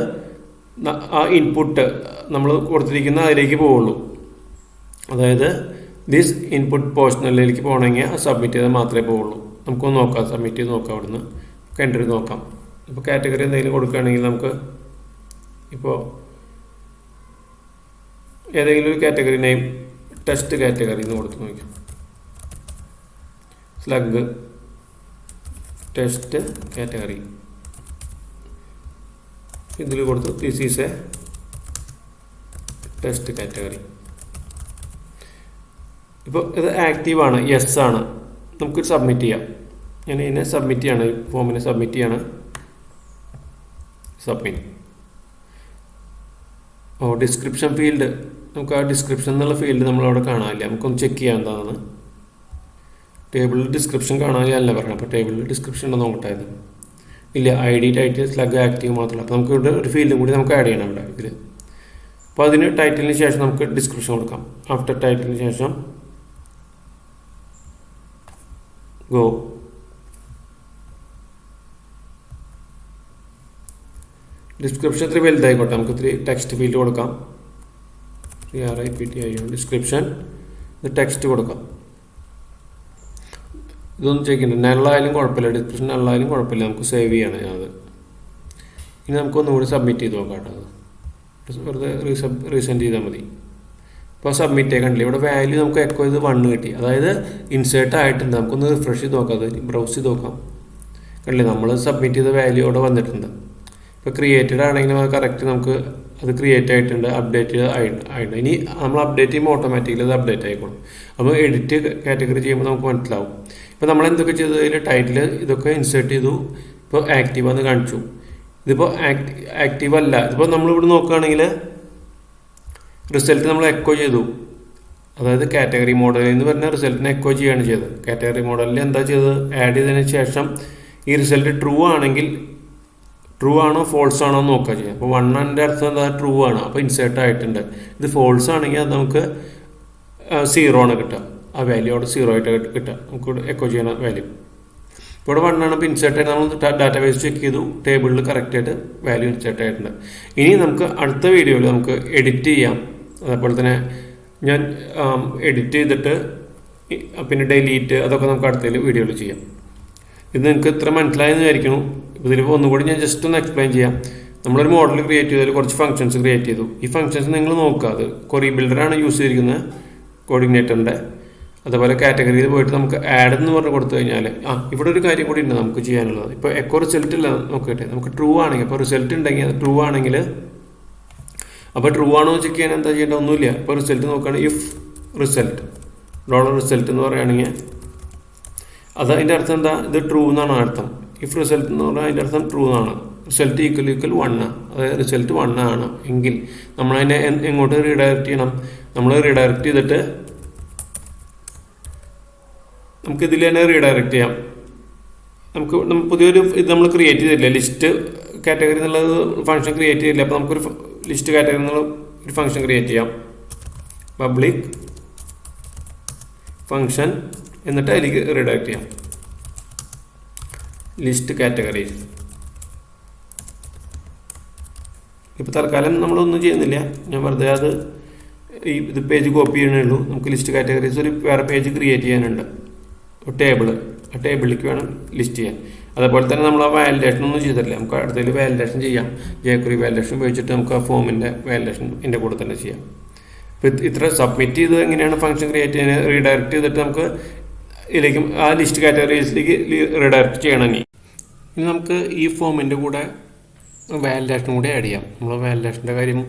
ആ ഇൻപുട്ട് നമ്മൾ കൊടുത്തിരിക്കുന്ന അതിലേക്ക് പോവുള്ളൂ. അതായത് ദിസ് ഇൻപുട്ട് പോർഷനിലേക്ക് പോകണമെങ്കിൽ സബ്മിറ്റ് ചെയ്താൽ മാത്രമേ പോവുള്ളൂ. നമുക്കൊന്ന് നോക്കാം, സബ്മിറ്റ് ചെയ്ത് നോക്കാം. അവിടുന്ന് എൻ്റർ ചെയ്ത് നോക്കാം. ഇപ്പോൾ കാറ്റഗറി എന്തെങ്കിലും കൊടുക്കുകയാണെങ്കിൽ നമുക്ക് ഇപ്പോൾ ഏതെങ്കിലും ഒരു കാറ്റഗറി നെയിം ടെസ്റ്റ് കാറ്റഗറി എന്ന് കൊടുത്ത് നോക്കാം. സ്ലഗ് ടെസ്റ്റ് കാറ്റഗറി ഇതിൽ കൊടുത്തു this is A test category. ഇപ്പോൾ ഇത് ആക്റ്റീവാണ്, യെസ് ആണ്. നമുക്ക് സബ്മിറ്റ് ചെയ്യാം. ഞാൻ ഇതിനെ സബ്മിറ്റ് ചെയ്യാണ്, ഈ ഫോമിനെ സബ്മിറ്റ് ചെയ്യാണ്. സബ്മിറ്റ്. ഡിസ്ക്രിപ്ഷൻ ഫീൽഡ്, നമുക്ക് ആ ഡിസ്ക്രിപ്ഷൻ എന്നുള്ള ഫീൽഡ് നമ്മളവിടെ കാണാനില്ല. നമുക്കൊന്ന് ചെക്ക് ചെയ്യാൻ എന്താണെന്ന്. ടേബിളിൽ ഡിസ്ക്രിപ്ഷൻ കാണാനില്ല പറഞ്ഞു. അപ്പോൾ ടേബിളിൽ ഡിസ്ക്രിപ്ഷൻ ഉണ്ടോ നോക്കട്ടായത് ഇല്ല. ID ടൈറ്റിൽ സ്ലഗ് ആക്റ്റീവ് മാത്രമല്ല. അപ്പോൾ നമുക്ക് ഇവിടെ ഒരു ഫീൽഡും കൂടി നമുക്ക് ആഡ് ചെയ്യണം ഇവിടെ ഇതിൽ. അപ്പോൾ അതിന് ടൈറ്റിലിന് ശേഷം നമുക്ക് ഡിസ്ക്രിപ്ഷൻ കൊടുക്കാം. ആഫ്റ്റർ ടൈറ്റിലിന് ശേഷം ഗോ. ഡിസ്ക്രിപ്ഷൻ ഇത്തിരി വലുതായിക്കോട്ടെ. നമുക്ക് ഇത്തിരി ടെക്സ്റ്റ് ഫീൽഡ് കൊടുക്കാം. ഡിസ്ക്രിപ്ഷൻ ഇത് ടെക്സ്റ്റ് കൊടുക്കാം. ഇതൊന്നും ചെയ്യുന്നുണ്ട്. നള്ളായാലും കുഴപ്പമില്ല, ഡിസ്ക്രിപ്ഷൻ നള്ളായാലും കുഴപ്പമില്ല. നമുക്ക് സേവ് ചെയ്യണം ഞാനത്. ഇനി നമുക്കൊന്നുകൂടി സബ്മിറ്റ് ചെയ്ത് നോക്കാം കേട്ടോ. അത് വെറുതെ റീസെൻഡ് ചെയ്താൽ മതി. ഇപ്പോൾ സബ്മിറ്റ് കണ്ടില്ല, ഇവിടെ വാല്യൂ നമുക്ക് എക്കോ ചെയ്ത് 1 കിട്ടി. അതായത് ഇൻസേർട്ട് ആയിട്ടുണ്ട്. നമുക്കൊന്ന് റിഫ്രഷ് ചെയ്ത് നോക്കാം, അത് ബ്രൗസ് ചെയ്ത് നോക്കാം. കണ്ടില്ലേ, നമ്മൾ സബ്മിറ്റ് ചെയ്ത വാല്യൂ അവിടെ വന്നിട്ടുണ്ട്. ഇപ്പോൾ ക്രിയേറ്റഡ് ആണെങ്കിലും അത് കറക്റ്റ് നമുക്ക് അത് ക്രിയേറ്റ് ആയിട്ടുണ്ട്, അപ്ഡേറ്റ് ആയിട്ടുണ്ട്. ഇനി നമ്മൾ അപ്ഡേറ്റ് ചെയ്യുമ്പോൾ ഓട്ടോമാറ്റിക്കലി അത് അപ്ഡേറ്റ് ആയിക്കോളും. അപ്പോൾ എഡിറ്റ് കാറ്റഗറി ചെയ്യുമ്പോൾ നമുക്ക് മനസ്സിലാവും. ഇപ്പോൾ നമ്മൾ എന്തൊക്കെ ചെയ്തു, അതിൽ ടൈറ്റിൽ ഇതൊക്കെ ഇൻസേർട്ട് ചെയ്തു. ഇപ്പോൾ ആക്റ്റീവ് എന്ന് കാണിച്ചു. ഇതിപ്പോൾ ആക്റ്റീവ് അല്ല. ഇതിപ്പോൾ നമ്മളിവിടെ നോക്കുകയാണെങ്കിൽ റിസൾട്ട് നമ്മൾ എക്കോ ചെയ്തു. അതായത് കാറ്റഗറി മോഡലിൽ നിന്ന് വരുന്ന റിസൾട്ടിനെ എക്കോ ചെയ്യുകയാണ് ചെയ്തത്. കാറ്റഗറി മോഡലിൽ എന്താ ചെയ്തത്, ആഡ് ചെയ്തതിന് ശേഷം ഈ റിസൾട്ട് ട്രൂ ആണെങ്കിൽ ട്രൂ ആണോ ഫോൾസ് ആണോ എന്ന് നോക്കുക ചെയ്യാം. അപ്പോൾ 1 അർത്ഥം എന്താ, ട്രൂ ആണ്. അപ്പോൾ ഇൻസേർട്ട് ആയിട്ടുണ്ട്. ഇത് ഫോൾസ് ആണെങ്കിൽ അത് നമുക്ക് 0 ആണ് കിട്ടുക. ആ വാല്യൂ അവിടെ 0 ആയിട്ട് കിട്ടുക. നമുക്ക് എക്കോ ചെയ്യുന്ന വാല്യൂ ഇവിടെ 1 ആണ്. അപ്പോൾ ഇൻസേർട്ട് ആയിട്ട് നമ്മൾ ഡാറ്റാബേസ് ചെക്ക് ചെയ്തു, ടേബിളിൽ കറക്റ്റായിട്ട് വാല്യൂ ഇൻസേർട്ട് ആയിട്ടുണ്ട്. ഇനി നമുക്ക് അടുത്ത വീഡിയോയിൽ നമുക്ക് എഡിറ്റ് ചെയ്യാം. അതേപോലെ തന്നെ ഞാൻ എഡിറ്റ് ചെയ്തിട്ട് പിന്നെ ഡിലീറ്റ് അതൊക്കെ നമുക്ക് അടുത്ത വീഡിയോയിൽ ചെയ്യാം. ഇത് നിങ്ങൾക്ക് ഇത്ര മനസ്സിലായെന്ന് വിചാരിക്കുന്നു. ഇതിലിപ്പോൾ ഒന്നുകൂടി ഞാൻ ജസ്റ്റ് ഒന്ന് എക്സ്പ്ലെയിൻ ചെയ്യാം. നമ്മളൊരു മോഡൽ ക്രിയേറ്റ് ചെയ്തതിൽ കുറച്ച് ഫംഗ്ഷൻസ് ക്രിയേറ്റ് ചെയ്തു. ഈ ഫംഗ്ഷൻസ് നിങ്ങൾ നോക്കുക, അത് ക്വറി ബിൽഡറാണ് യൂസ് ചെയ്തിരിക്കുന്നത്, കോർഡിനേറ്ററിൻ്റെ. അതുപോലെ കാറ്റഗറിയിൽ പോയിട്ട് നമുക്ക് ആഡ് എന്ന് പറഞ്ഞ് കൊടുത്തു കഴിഞ്ഞാൽ ഇവിടെ ഒരു കാര്യം കൂടി ഉണ്ട് നമുക്ക് ചെയ്യാനുള്ളത്. ഇപ്പോൾ എക്കോ റിസൾട്ട് ഇല്ല നോക്കട്ടെ. നമുക്ക് ട്രൂ ആണെങ്കിൽ, ഇപ്പോൾ റിസൾട്ട് ഉണ്ടെങ്കിൽ അത് ട്രൂ ആണെങ്കിൽ അപ്പോൾ ട്രൂ ആണോ ചെക്ക് ചെയ്യാൻ എന്താ ചെയ്യേണ്ട? ഒന്നുമില്ല. ഇപ്പോൾ റിസൾട്ട് നോക്കുകയാണെങ്കിൽ ഇഫ് റിസൾട്ട് $റിസൾട്ട് എന്ന് പറയുകയാണെങ്കിൽ അത് അതിൻ്റെ അർത്ഥം എന്താ? ഇത് ട്രൂ എന്നാണ് അർത്ഥം. ഇഫ് റിസൾട്ട് എന്ന് പറഞ്ഞാൽ അതിൻ്റെ അർത്ഥം ട്രൂ എന്നാണ്. റിസൾട്ട് ഈക്വൽ 1, അതായത് റിസൾട്ട് 1 ആണ് എങ്കിൽ നമ്മളതിനെ എങ്ങോട്ട് റീഡയറക്റ്റ് ചെയ്യണം? നമ്മൾ റീഡയറക്റ്റ് ചെയ്തിട്ട് നമുക്ക് ഇതിൽ തന്നെ റീഡയറക്റ്റ് ചെയ്യാം. നമുക്ക് പുതിയൊരു ഇത് നമ്മൾ ക്രിയേറ്റ് ചെയ്തില്ല, ലിസ്റ്റ് കാറ്റഗറി എന്നുള്ളത് ഫംഗ്ഷൻ ക്രിയേറ്റ് ചെയ്തില്ല. അപ്പോൾ നമുക്കൊരു ലിസ്റ്റ് കാറ്റഗറി എന്നുള്ള ഒരു ഫംഗ്ഷൻ ക്രിയേറ്റ് ചെയ്യാം. പബ്ലിക് ഫംഗ്ഷൻ, എന്നിട്ട് അതിലേക്ക് റീഡയറക്റ്റ് ചെയ്യാം ലിസ്റ്റ് കാറ്റഗറി. ഇപ്പോൾ തൽക്കാലം നമ്മളൊന്നും ചെയ്യുന്നില്ല, ഞാൻ വെറുതെ ഇത് പേജ് കോപ്പി ചെയ്യണേ ഉള്ളൂ. നമുക്ക് ലിസ്റ്റ് കാറ്റഗറീസ് ഒരു വേറെ പേജ് ക്രിയേറ്റ് ചെയ്യാനുണ്ട്, ടേബിൾ. ആ ടേബിളിലേക്ക് വേണം ലിസ്റ്റ് ചെയ്യാൻ. അതേപോലെ തന്നെ നമ്മൾ ആ വാലിഡേഷൻ ഒന്നും ചെയ്തിട്ടില്ല, നമുക്ക് അടുത്തതിൽ വാലിഡേഷൻ ചെയ്യാം. jQuery വാലിഡേഷൻ ഉപയോഗിച്ചിട്ട് നമുക്ക് ആ ഫോമിൻ്റെ വാലിഡേഷൻ ഇതിൻ്റെ കൂടെ തന്നെ ചെയ്യാം. അപ്പോൾ ഇത്ര സബ്മിറ്റ് ചെയ്ത് എങ്ങനെയാണ് ഫംഗ്ഷൻ ക്രിയേറ്റ് ചെയ്യാൻ റീഡയറക്റ്റ് ചെയ്തിട്ട് നമുക്ക് ഇതിലേക്ക് ആ ലിസ്റ്റ് കാറ്റഗറീസിലേക്ക് റീഡയറക്റ്റ് ചെയ്യണം. ഇനി നമുക്ക് ഈ ഫോമിൻ്റെ കൂടെ വാലിഡേഷൻ കൂടി ആഡ് ചെയ്യാം. നമ്മൾ വാലിഡേഷൻ്റെ കാര്യം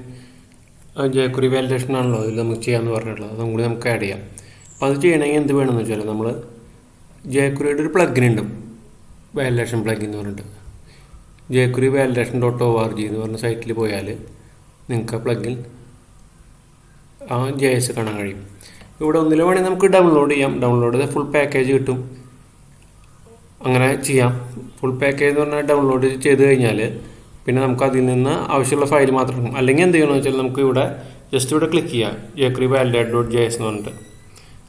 jQuery വാലിഡേഷൻ ആണല്ലോ അതിൽ നമുക്ക് ചെയ്യാമെന്ന് പറഞ്ഞിട്ടുള്ളത്, അതും കൂടി നമുക്ക് ആഡ് ചെയ്യാം. അപ്പോൾ അത് ചെയ്യണമെങ്കിൽ എന്ത് വേണമെന്ന് വെച്ചാൽ നമ്മൾ jQueryയുടെ ഒരു പ്ലഗിൻ ഉണ്ട്, വാലിഡേഷൻ പ്ലഗിൻ എന്ന് പറഞ്ഞിട്ട്. jQuery validation.org എന്ന് പറഞ്ഞ സൈറ്റിൽ പോയാൽ നിങ്ങൾക്ക് ആ പ്ലഗിൻ JS കാണാൻ കഴിയും. ഇവിടെ ഒന്നിലും വേണമെങ്കിൽ നമുക്ക് ഡൗൺലോഡ് ചെയ്യാം. ഡൗൺലോഡ് ചെയ്താൽ ഫുൾ പാക്കേജ് കിട്ടും. അങ്ങനെ ചെയ്യാം. ഫുൾ പാക്കേജ് എന്ന് പറഞ്ഞാൽ ഡൗൺലോഡ് ചെയ്ത് കഴിഞ്ഞാൽ പിന്നെ നമുക്ക് അതിൽ നിന്ന് ആവശ്യമുള്ള ഫയൽ മാത്രം കിട്ടും. അല്ലെങ്കിൽ എന്ത് ചെയ്യണമെന്ന് വെച്ചാൽ നമുക്ക് ഇവിടെ ജസ്റ്റ് ഇവിടെ ക്ലിക്ക് ചെയ്യാം, jQuery validate.js എന്ന് പറഞ്ഞിട്ട്.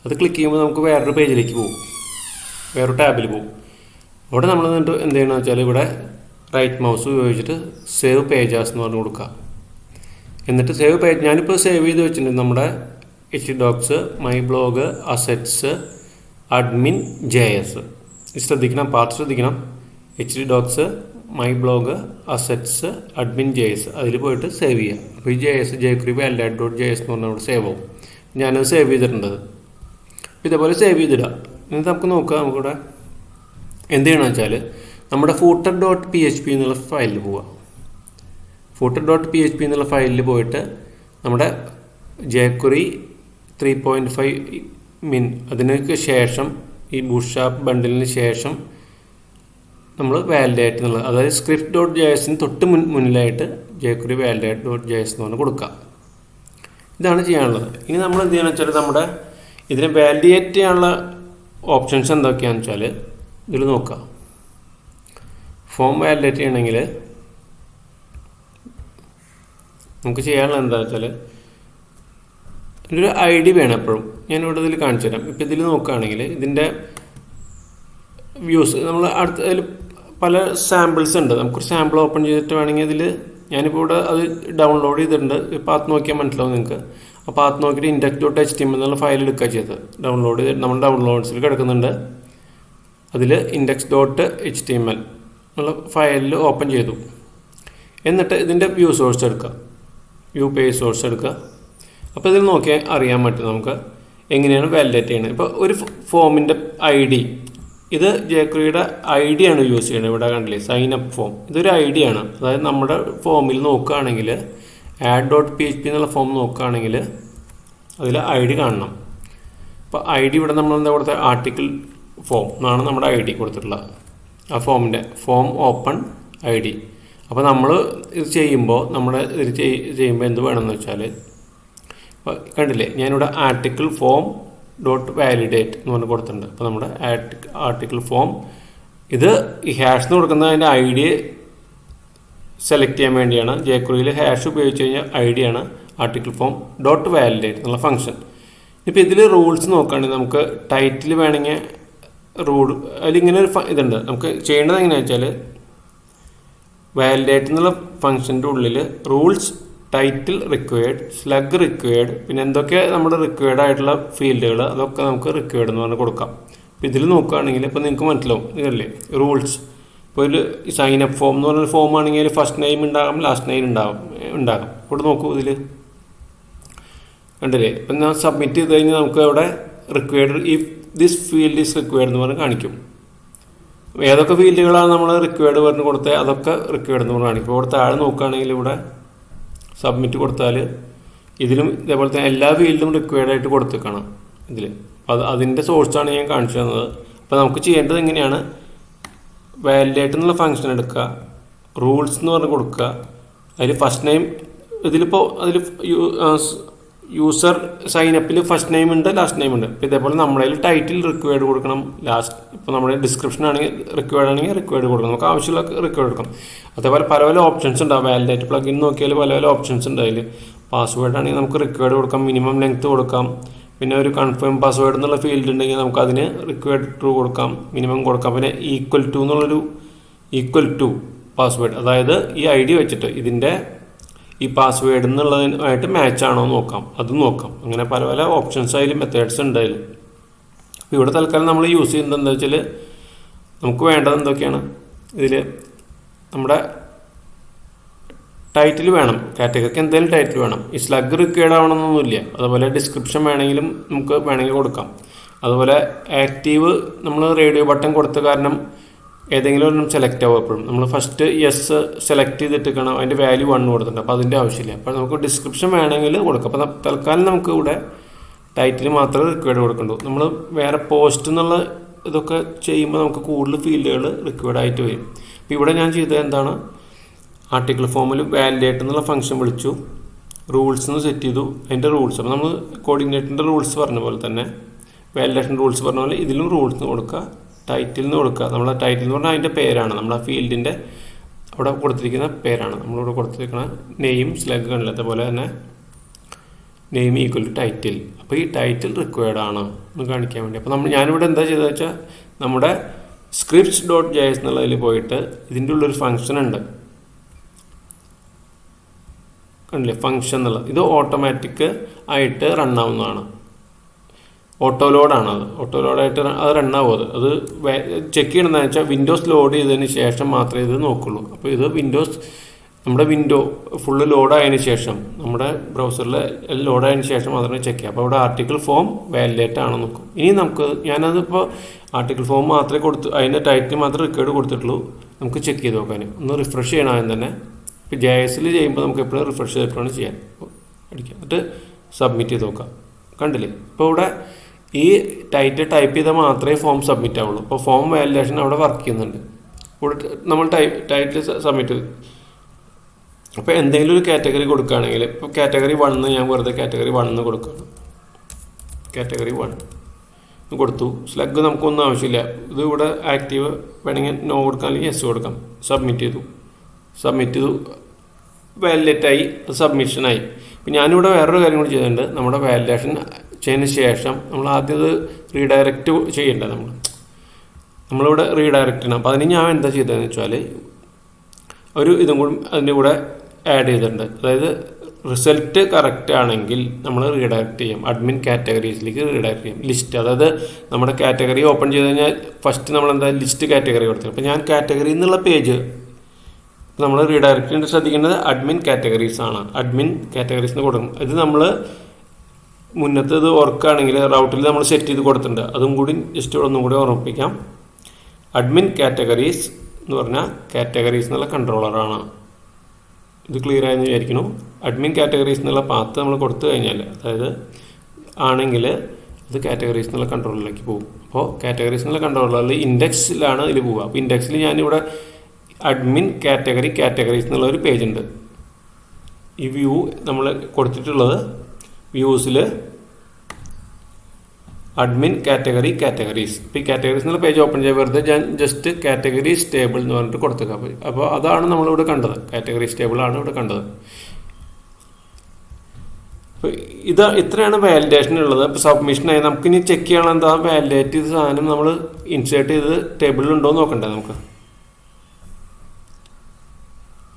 അത് ക്ലിക്ക് ചെയ്യുമ്പോൾ നമുക്ക് വേറൊരു പേജിലേക്ക് പോകും, വേറൊരു ടാബിൽ പോകും. അവിടെ നമ്മൾ എന്നിട്ട് എന്ത് ചെയ്യണമെന്ന് വെച്ചാൽ ഇവിടെ റൈറ്റ് മൗസ് ഉപയോഗിച്ചിട്ട് സേവ് പേജാസ് എന്ന് പറഞ്ഞ് കൊടുക്കുക. എന്നിട്ട് സേവ് പേജ് ഞാനിപ്പോൾ സേവ് ചെയ്ത് വെച്ചിട്ടുണ്ട് നമ്മുടെ HDocs, my blog, assets, admin, JS. ശ്രദ്ധിക്കണം, പാർട്ട് ശ്രദ്ധിക്കണം. HDocs, my blog, assets, admin, JS അതിൽ പോയിട്ട് സേവ് ചെയ്യുക. അപ്പോൾ ഈ jQuery validate.js എന്ന് പറഞ്ഞാൽ അവിടെ സേവ് ആവും. ഞാനത് സേവ് ചെയ്തിട്ടുണ്ട്. ഇതേപോലെ സേവ് ചെയ്തിടുക. എന്നിട്ട് നമുക്ക് നോക്കുക, നമുക്കിവിടെ എന്ത് ചെയ്യണമെന്ന് വെച്ചാൽ നമ്മുടെ footer.php എന്നുള്ള ഫയലിൽ പോവുക. footer.php എന്നുള്ള ഫയലിൽ പോയിട്ട് നമ്മുടെ jQuery 3.5 min അതിനൊക്കെ ശേഷം ഈ ബൂട്ട്സ്ട്രാപ്പ് ബണ്ടിലിന് ശേഷം നമ്മൾ വാലിഡേറ്റ് എന്നുള്ളത്, അതായത് script.jsന് തൊട്ട് മുന്നിലായിട്ട് jQuery validate.js എന്ന് പറഞ്ഞ് കൊടുക്കുക. ഇതാണ് ചെയ്യാനുള്ളത്. ഇനി നമ്മൾ എന്ത് ചെയ്യണമെന്ന് വെച്ചാൽ നമ്മുടെ ഇതിനെ വാലിഡേറ്റ് ചെയ്യാനുള്ള ഓപ്ഷൻസ് എന്തൊക്കെയാണെന്ന് വെച്ചാൽ ഇതിൽ നോക്കുക. ഫോം വാലിഡേറ്റ് ചെയ്യണമെങ്കിൽ നമുക്ക് ചെയ്യാനുള്ളത് എന്താണെന്ന് വെച്ചാൽ ഇതിൻ്റെ ID വേണം എപ്പോഴും. ഞാനിവിടെ ഇതിൽ കാണിച്ചു തരാം. ഇപ്പോൾ ഇതിൽ നോക്കുകയാണെങ്കിൽ ഇതിൻ്റെ വ്യൂസ് നമ്മൾ അതിൽ പല സാമ്പിൾസ് ഉണ്ട്. നമുക്കൊരു സാമ്പിൾ ഓപ്പൺ ചെയ്തിട്ട് വേണമെങ്കിൽ ഇതിൽ ഞാനിപ്പോൾ ഇവിടെ അത് ഡൗൺലോഡ് ചെയ്തിട്ടുണ്ട്. പാത്ത് നോക്കിയാൽ മനസ്സിലാവും നിങ്ങൾക്ക്. ആ പാത്ത് നോക്കിയിട്ട് index.html എന്നുള്ള ഫയൽ എടുക്കുക ചെയ്തത് ഡൗൺലോഡ് ചെയ്ത് നമ്മൾ ഡൗൺലോഡ്സിൽ കിടക്കുന്നുണ്ട്. അതിൽ index.html എന്നുള്ള ഫയലിൽ ഓപ്പൺ ചെയ്തു. എന്നിട്ട് ഇതിൻ്റെ വ്യൂ സോഴ്സ് എടുക്കുക, വ്യൂ പേജ് സോഴ്സ് എടുക്കുക. അപ്പോൾ ഇതിൽ നോക്കിയാൽ അറിയാൻ പറ്റും നമുക്ക് എങ്ങനെയാണ് വാലിഡേറ്റ് ചെയ്യുന്നത്. ഇപ്പോൾ ഒരു ഫോമിൻ്റെ ID, ഇത് jQueryയുടെ ID ആണ് യൂസ് ചെയ്യുന്നത്. ഇവിടെ കണ്ടില്ലേ സൈൻ അപ്പ് ഫോം, ഇതൊരു ID ആണ്. അതായത് നമ്മുടെ ഫോമിൽ നോക്കുകയാണെങ്കിൽ add.php എന്നുള്ള ഫോം നോക്കുകയാണെങ്കിൽ അതിൽ ID കാണണം. അപ്പോൾ ID ഇവിടെ നമ്മൾ എന്താ കൊടുത്ത ആർട്ടിക്കിൾ ഫോം എന്നാണ് നമ്മുടെ ID കൊടുത്തിട്ടുള്ളത്. ആ ഫോമിൻ്റെ ഫോം ഓപ്പൺ ID. അപ്പോൾ നമ്മൾ ഇത് ചെയ്യുമ്പോൾ ഇത് ചെയ്യുമ്പോൾ എന്ത് വേണമെന്ന് വെച്ചാൽ കണ്ടില്ലേ ഞാനിവിടെ ആർട്ടിക്കിൾ ഫോം .validate എന്ന് പറഞ്ഞ് കൊടുത്തിട്ടുണ്ട്. അപ്പോൾ നമ്മുടെ ആർട്ടിക്കിൾ ഫോം ഇത് ഈ ഹാഷ് കൊടുക്കുന്ന അതിൻ്റെ ID സെലക്ട് ചെയ്യാൻ വേണ്ടിയാണ്. jQueryയിൽ ഹാഷ് ഉപയോഗിച്ച് കഴിഞ്ഞാൽ ID ആണ് ആർട്ടിക്കിൾ ഫോം .validate എന്നുള്ള ഫംഗ്ഷൻ. ഇപ്പോൾ ഇതിൽ റൂൾസ് നോക്കുകയാണെങ്കിൽ നമുക്ക് ടൈറ്റിൽ വേണമെങ്കിൽ അതിലിങ്ങനെ ഒരു ഇതുണ്ട്. നമുക്ക് ചെയ്യേണ്ടത് എങ്ങനെയാണെന്ന് വെച്ചാൽ വാലിഡേറ്റ് എന്നുള്ള ഫംഗ്ഷൻ്റെ ഉള്ളിൽ rules, title required, slug required, പിന്നെ എന്തൊക്കെ നമ്മുടെ റിക്വയർഡ് ആയിട്ടുള്ള ഫീൽഡുകൾ അതൊക്കെ നമുക്ക് റിക്വയർഡ് എന്ന് പറഞ്ഞ് കൊടുക്കാം. അപ്പോൾ ഇതിൽ നോക്കുകയാണെങ്കിൽ ഇപ്പോൾ നിങ്ങൾക്ക് മനസ്സിലാവും ഇതല്ലേ റൂൾസ്. ഇപ്പോൾ ഒരു സൈൻ അപ്പ് ഫോം എന്ന് പറഞ്ഞൊരു ഫോം ആണെങ്കിൽ ഫസ്റ്റ് നെയിം ഉണ്ടാകും, ലാസ്റ്റ് നെയിം ഉണ്ടാകും. ഇവിടെ നോക്കൂ, ഇതിൽ കണ്ടില്ലേ. ഇപ്പം ഞാൻ സബ്മിറ്റ് ചെയ്ത് കഴിഞ്ഞാൽ നമുക്ക് അവിടെ required if this field is required എന്ന് പറഞ്ഞ് കാണിക്കും. ഏതൊക്കെ ഫീൽഡുകളാണ് നമ്മൾ റിക്വയർഡ് പറഞ്ഞ് കൊടുത്തത് അതൊക്കെ റിക്വയർഡ് എന്ന് പറഞ്ഞ് കാണിക്കും. ഇവിടെ താഴെ നോക്കുകയാണെങ്കിൽ ഇവിടെ സബ്മിറ്റ് കൊടുത്താൽ ഇതിലും ഇതേപോലെ തന്നെ എല്ലാ ഫീൽഡും റിക്വയർഡ് ആയിട്ട് കൊടുത്തേക്കണം ഇതിൽ. അപ്പോൾ അതിൻ്റെ സോഴ്സാണ് ഞാൻ കാണിച്ചു തന്നത്. അപ്പോൾ നമുക്ക് ചെയ്യേണ്ടത് എങ്ങനെയാണ്, വാലിഡേറ്റ് എന്നുള്ള ഫംഗ്ഷൻ എടുക്കുക, റൂൾസ് എന്ന് പറഞ്ഞ് കൊടുക്കുക. അതിൽ ഫസ്റ്റ് നെയിം ഇതിലിപ്പോൾ അതിൽ യൂസർ സൈനപ്പിൽ ഫസ്റ്റ് നെയിം ഉണ്ട്, ലാസ്റ്റ് നെയിം ഉണ്ട്. ഇപ്പോൾ ഇതേപോലെ നമ്മളതിൽ ടൈറ്റിൽ റിക്വയർഡ് കൊടുക്കണം, ലാസ്റ്റ് ഇപ്പോൾ നമ്മുടെ ഡിസ്ക്രിപ്ഷൻ ആണെങ്കിൽ റിക്വയർഡ് ആണെങ്കിൽ റിക്വയർഡ് കൊടുക്കണം, നമുക്ക് ആവശ്യമുള്ള റിക്വയർഡ് കൊടുക്കണം. അതേപോലെ പല പല ഓപ്ഷൻസ് ഉണ്ടാവും. വാലിഡേറ്റ് പ്ലഗിൻ നോക്കിയാൽ പല പല ഓപ്ഷൻസ് ഉണ്ട്. അതിൽ പാസ്വേഡ് ആണെങ്കിൽ നമുക്ക് റിക്വയർഡ് കൊടുക്കാം, മിനിമം ലെങ്ത് കൊടുക്കാം, പിന്നെ ഒരു കൺഫേം പാസ്വേഡ് എന്നുള്ള ഫീൽഡ് ഉണ്ടെങ്കിൽ നമുക്ക് അതിന് റിക്വയർഡ് ട്രൂ കൊടുക്കാം, മിനിമം കൊടുക്കാം. പിന്നെ ഈക്വൽ ടു എന്നുള്ളൊരു ഈക്വൽ ടു പാസ്വേഡ്, അതായത് ഈ ഐ ഡി വെച്ചിട്ട് ഇതിൻ്റെ ഈ പാസ്വേഡ് എന്നുള്ളതിനായിട്ട് മാച്ച് ആണോ നോക്കാം, അതും നോക്കാം. അങ്ങനെ പല പല ഓപ്ഷൻസ് അതിൽ മെത്തേഡ്സ് ഉണ്ട് അതിൽ. അപ്പോൾ ഇവിടെ തൽക്കാലം നമ്മൾ യൂസ് ചെയ്യുന്നത് എന്താ വെച്ചാൽ നമുക്ക് വേണ്ടത് എന്തൊക്കെയാണ്, ഇതിൽ നമ്മുടെ ടൈറ്റിൽ വേണം, കാറ്റഗറിക്ക് എന്തെങ്കിലും ടൈറ്റിൽ വേണം. ഈ സ്ലഗ് റിക്വയർഡ് ആവണമെന്നൊന്നുമില്ല. അതുപോലെ ഡിസ്ക്രിപ്ഷൻ വേണമെങ്കിലും നമുക്ക് വേണമെങ്കിൽ കൊടുക്കാം. അതുപോലെ ആക്റ്റീവ് നമ്മൾ റേഡിയോ ബട്ടൺ കൊടുത്ത കാരണം ഏതെങ്കിലും ഒരെണ്ണം സെലക്ട് ആവും. എപ്പോഴും നമ്മൾ ഫസ്റ്റ് യെസ് സെലക്ട് ചെയ്തിട്ടിരിക്കണം, അതിൻ്റെ വാല്യൂ 1 കൊടുത്തിട്ടുണ്ട്. അപ്പോൾ അതിൻ്റെ ആവശ്യമില്ല. അപ്പോൾ നമുക്ക് ഡിസ്ക്രിപ്ഷൻ വേണമെങ്കിൽ കൊടുക്കാം. അപ്പോൾ തൽക്കാലം നമുക്ക് ഇവിടെ ടൈറ്റിൽ മാത്രമേ റിക്വയർഡ് കൊടുക്കണ്ടൂ. നമ്മൾ വേറെ പോസ്റ്റ് എന്നുള്ള ഇതൊക്കെ ചെയ്യുമ്പോൾ നമുക്ക് കൂടുതൽ ഫീൽഡുകൾ റിക്വയർഡ് ആയിട്ട് വരും. അപ്പോൾ ഇവിടെ ഞാൻ ചെയ്തത് എന്താണ്, ആർട്ടിക്കിൾ ഫോമിൽ വാലിഡേറ്റ് എന്നുള്ള ഫംഗ്ഷൻ വിളിച്ചു, റൂൾസ് എന്ന് സെറ്റ് ചെയ്തു, അതിൻ്റെ റൂൾസ്. അപ്പോൾ നമ്മൾ കോർഡിനേറ്ററിൻ്റെ റൂൾസ് പറഞ്ഞ പോലെ തന്നെ വാലിഡേഷൻ റൂൾസ് പറഞ്ഞ പോലെ ഇതിലും റൂൾസ് കൊടുക്കുക, ടൈറ്റിൽ നിന്ന് കൊടുക്കുക. നമ്മളെ ടൈറ്റിൽ എന്ന് പറഞ്ഞാൽ അതിൻ്റെ പേരാണ്, നമ്മളെ ഫീൽഡിൻ്റെ അവിടെ കൊടുത്തിരിക്കുന്ന പേരാണ്. നമ്മളിവിടെ കൊടുത്തിരിക്കുന്ന നെയിം സ്ലഗ് കണ്ടില്ല, അതേപോലെ തന്നെ നെയിം ഈക്വൽ ടു ടൈറ്റിൽ. അപ്പോൾ ഈ ടൈറ്റിൽ റിക്വയർഡ് ആണ് എന്ന് കാണിക്കാൻ വേണ്ടി. അപ്പോൾ ഞാനിവിടെ എന്താ ചെയ്തതെന്ന് വെച്ചാൽ നമ്മുടെ scripts.js എന്നുള്ളതിൽ പോയിട്ട് ഇതിൻ്റെ ഉള്ളൊരു ഫംഗ്ഷൻ ഉണ്ട്, കണ്ടില്ലേ ഫംഗ്ഷൻ എന്നുള്ളത്. ഇത് ഓട്ടോമാറ്റിക് ആയിട്ട് റൺ ആവുന്നതാണ്, ഓട്ടോ ലോഡാണ്. അത് ഓട്ടോ ലോഡായിട്ട് അത് റണ്ണാവും. അത് ചെക്ക് ചെയ്യണമെന്ന് വെച്ചാൽ വിൻഡോസ് ലോഡ് ചെയ്തതിന് ശേഷം മാത്രമേ ഇത് നോക്കുള്ളൂ. അപ്പോൾ ഇത് നമ്മുടെ വിൻഡോ ഫുള്ള് ലോഡായതിനു ശേഷം നമ്മുടെ ബ്രൗസറിൽ ലോഡായതിനു ശേഷം മാത്രമേ ചെക്ക് ചെയ്യാം. അപ്പോൾ അവിടെ ആർട്ടിക്കിൾ ഫോം വാലിഡേറ്റ് ആണെന്ന് നോക്കും. ഇനി ഞാനതിപ്പോൾ ആർട്ടിക്കിൾ ഫോം മാത്രമേ അതിൻ്റെ ടൈറ്റിൽ മാത്രമേ റിക്വയർഡ് കൊടുത്തിട്ടുള്ളൂ. നമുക്ക് ചെക്ക് ചെയ്ത് നോക്കാൻ ഒന്ന് റിഫ്രഷ് ചെയ്യണം ആദ്യം തന്നെ. ഇപ്പോൾ JS-ൽ ചെയ്യുമ്പോൾ നമുക്ക് എപ്പോഴും റിഫ്രഷ് ചെയ്തിട്ടാണ് ചെയ്യാൻ അടിക്കുക. എന്നിട്ട് സബ്മിറ്റ് ചെയ്ത് നോക്കാം. കണ്ടില്ലേ, ഇപ്പോൾ ഇവിടെ ഈ ടൈറ്റിൽ ടൈപ്പ് ചെയ്താൽ മാത്രമേ ഫോം സബ്മിറ്റ് ആവുള്ളൂ. അപ്പോൾ ഫോം വാലിഡേഷൻ അവിടെ വർക്ക് ചെയ്യുന്നുണ്ട്. ഇവിടെ നമ്മൾ ടൈറ്റിൽ സബ്മിറ്റ് ചെയ്തു. അപ്പോൾ എന്തെങ്കിലും ഒരു കാറ്റഗറി കൊടുക്കുകയാണെങ്കിൽ ഇപ്പോൾ കാറ്റഗറി 1 ഞാൻ വെറുതെ കാറ്റഗറി 1 കൊടുക്കുകയാണ്. കാറ്റഗറി 1 കൊടുത്തു. സ്ലഗ് നമുക്കൊന്നും ആവശ്യമില്ല. ഇത് ഇവിടെ ആക്റ്റീവ് വേണമെങ്കിൽ നോ കൊടുക്കാം, അല്ലെങ്കിൽ യെസ് കൊടുക്കാം. സബ്മിറ്റ് ചെയ്തു. വാലിഡേറ്റായി, സബ്മിഷനായി. ഇപ്പം ഞാനിവിടെ വേറൊരു കാര്യം കൂടി ചെയ്തിട്ടുണ്ട്. നമ്മുടെ വാലിഡേഷൻ ചെയ്തതിന് ശേഷം നമ്മൾ ആദ്യം ഇത് റീഡയറക്റ്റ് ചെയ്യേണ്ടത് നമ്മളിവിടെ റീഡയറക്റ്റ് ചെയ്യണം. അപ്പോൾ അതിന് ഞാൻ എന്താ ചെയ്തതെന്ന് വെച്ചാൽ ഒരു ഇതും കൂടി അതിൻ്റെ കൂടെ ആഡ് ചെയ്തിട്ടുണ്ട്. അതായത് റിസൾട്ട് കറക്റ്റ് ആണെങ്കിൽ നമ്മൾ റീഡയറക്റ്റ് ചെയ്യും, അഡ്മിൻ കാറ്റഗറീസിലേക്ക് റീഡയറക്റ്റ് ചെയ്യും. ലിസ്റ്റ്, അതായത് നമ്മുടെ കാറ്റഗറി ഓപ്പൺ ചെയ്ത് കഴിഞ്ഞാൽ ഫസ്റ്റ് നമ്മളെന്താ ലിസ്റ്റ് കാറ്റഗറി കൊടുത്തത്. അപ്പോൾ ഞാൻ കാറ്റഗറി എന്നുള്ള പേജ് നമ്മൾ റീഡയറക്റ്റ് ചെയ്യേണ്ടത് ശ്രദ്ധിക്കേണ്ടത് അഡ്മിൻ കാറ്റഗറീസ് ആണ്. അഡ്മിൻ കാറ്റഗറീസിന് കൊടുക്കും. ഇത് നമ്മൾ മുന്നത്തെ ഇത് ഓർക്കുകയാണെങ്കിൽ റൗട്ടിൽ നമ്മൾ സെറ്റ് ചെയ്ത് കൊടുത്തിട്ടുണ്ട്. അതും കൂടി ജസ്റ്റ് ഒന്നും കൂടി ഓർമ്മിപ്പിക്കാം. അഡ്മിൻ കാറ്റഗറീസ് എന്ന് പറഞ്ഞാൽ കാറ്റഗറീസ് എന്നുള്ള കൺട്രോളറാണ്. ഇത് ക്ലിയർ ആയെന്ന് വിചാരിക്കുന്നു. അഡ്മിൻ കാറ്റഗറീസ് എന്നുള്ള പാത്ത് നമ്മൾ കൊടുത്തു കഴിഞ്ഞാൽ, അതായത് ആണെങ്കിൽ ഇത് കാറ്റഗറീസ് എന്നുള്ള കൺട്രോളിലേക്ക് പോകും. അപ്പോൾ കാറ്റഗറീസ് എന്നുള്ള കൺട്രോളറിൽ ഇൻഡെക്സിലാണ് ഇതിൽ പോവുക. അപ്പോൾ ഇൻഡെക്സിൽ ഞാനിവിടെ അഡ്മിൻ കാറ്റഗറീസ് എന്നുള്ള ഒരു പേജ് ഉണ്ട്. ഈ വ്യൂ നമ്മൾ കൊടുത്തിട്ടുള്ളത് വ്യൂസിൽ അഡ്മിൻ കാറ്റഗറീസ്. ഇപ്പോൾ ഈ കാറ്റഗറീസ് എന്നുള്ള പേജ് ഓപ്പൺ ചെയ്യാൻ വെറുതെ ഞാൻ ജസ്റ്റ് കാറ്റഗറീസ് ടേബിൾ എന്ന് പറഞ്ഞിട്ട് കൊടുത്തേക്കാം. അപ്പോൾ അതാണ് നമ്മളിവിടെ കണ്ടത്, കാറ്റഗറീസ് ടേബിളാണ് ഇവിടെ കണ്ടത്. അപ്പോൾ ഇത്രയാണ് വാലിഡേഷൻ ഉള്ളത്. ഇപ്പോൾ സബ്മിഷനായി നമുക്കിനി ചെക്ക് ചെയ്യണം എന്താ വാലിഡേറ്റ് ചെയ്ത സാധനം നമ്മൾ ഇൻസേർട്ട് ചെയ്ത് ടേബിളിലുണ്ടോ എന്ന് നോക്കണ്ടേ നമുക്ക്.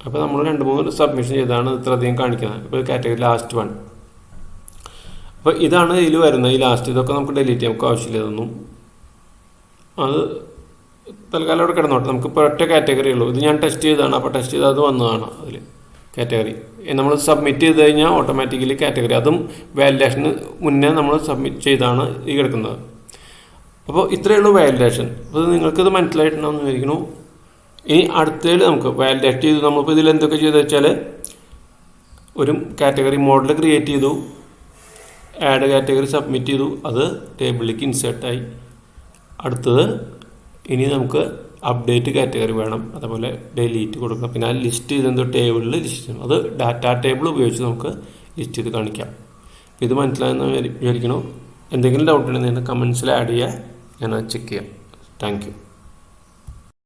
അപ്പോൾ നമ്മൾ 2-3 സബ്മിഷൻ ചെയ്താണ് ഇത്രയധികം കാണിക്കുന്നത്. ഇപ്പോൾ കാറ്റഗറി ലാസ്റ്റ് 1. അപ്പോൾ ഇതാണ് ഇതിൽ വരുന്നത്. ഈ ലാസ്റ്റ് ഇതൊക്കെ നമുക്ക് ഡിലീറ്റ് ചെയ്യാം, നമുക്ക് ആവശ്യമില്ല ഇതൊന്നും. അത് തൽക്കാലം അവിടെ കിടന്നോട്ടെ. നമുക്കിപ്പോൾ ഒറ്റ കാറ്റഗറി ഉള്ളൂ. ഇത് ഞാൻ ടെസ്റ്റ് ചെയ്തതാണ്. അപ്പോൾ ടെസ്റ്റ് ചെയ്ത് അത് വന്നതാണ് അതിൽ കാറ്റഗറി. നമ്മൾ സബ്മിറ്റ് ചെയ്ത് കഴിഞ്ഞാൽ ഓട്ടോമാറ്റിക്കലി കാറ്റഗറി, അതും വാലിഡേഷന് മുന്നേ നമ്മൾ സബ്മിറ്റ് ചെയ്താണ് ഈ കിടക്കുന്നത്. അപ്പോൾ ഇത്രയേ ഉള്ളൂ വാലിഡേഷൻ. അപ്പോൾ നിങ്ങൾക്കിത് മനസ്സിലായിട്ടുണ്ടാവുമെന്ന് വിചാരിക്കുന്നു. ഇനി അടുത്തതിൽ നമുക്ക് വാലിഡേറ്റ് ചെയ്ത് നമ്മളിപ്പോൾ ഇതിൽ എന്തൊക്കെ ചെയ്തെന്ന് വെച്ചാൽ ഒരു കാറ്റഗറി മോഡൽ ക്രിയേറ്റ് ചെയ്തു, ആഡ് കാറ്റഗറി സബ്മിറ്റ് ചെയ്തു, അത് ടേബിളിലേക്ക് ഇൻസേർട്ടായി. അടുത്തത് ഇനി നമുക്ക് അപ്ഡേറ്റ് കാറ്റഗറി വേണം, അതേപോലെ ഡിലീറ്റ് കൊടുക്കണം. പിന്നെ ആ ലിസ്റ്റ് ചെയ്തെന്തോ ടേബിളിൽ ലിസ്റ്റ് ചെയ്യണം, അത് ഡാറ്റ ടേബിൾ ഉപയോഗിച്ച് നമുക്ക് ലിസ്റ്റ് ചെയ്ത് കാണിക്കാം. ഇത് മനസ്സിലായെന്ന് വിചാരിക്കണോ? എന്തെങ്കിലും ഡൗട്ട് ഉണ്ടെങ്കിൽ കമൻസിൽ ആഡ് ചെയ്യുക, ഞാൻ അത് ചെക്ക് ചെയ്യാം. Thank you.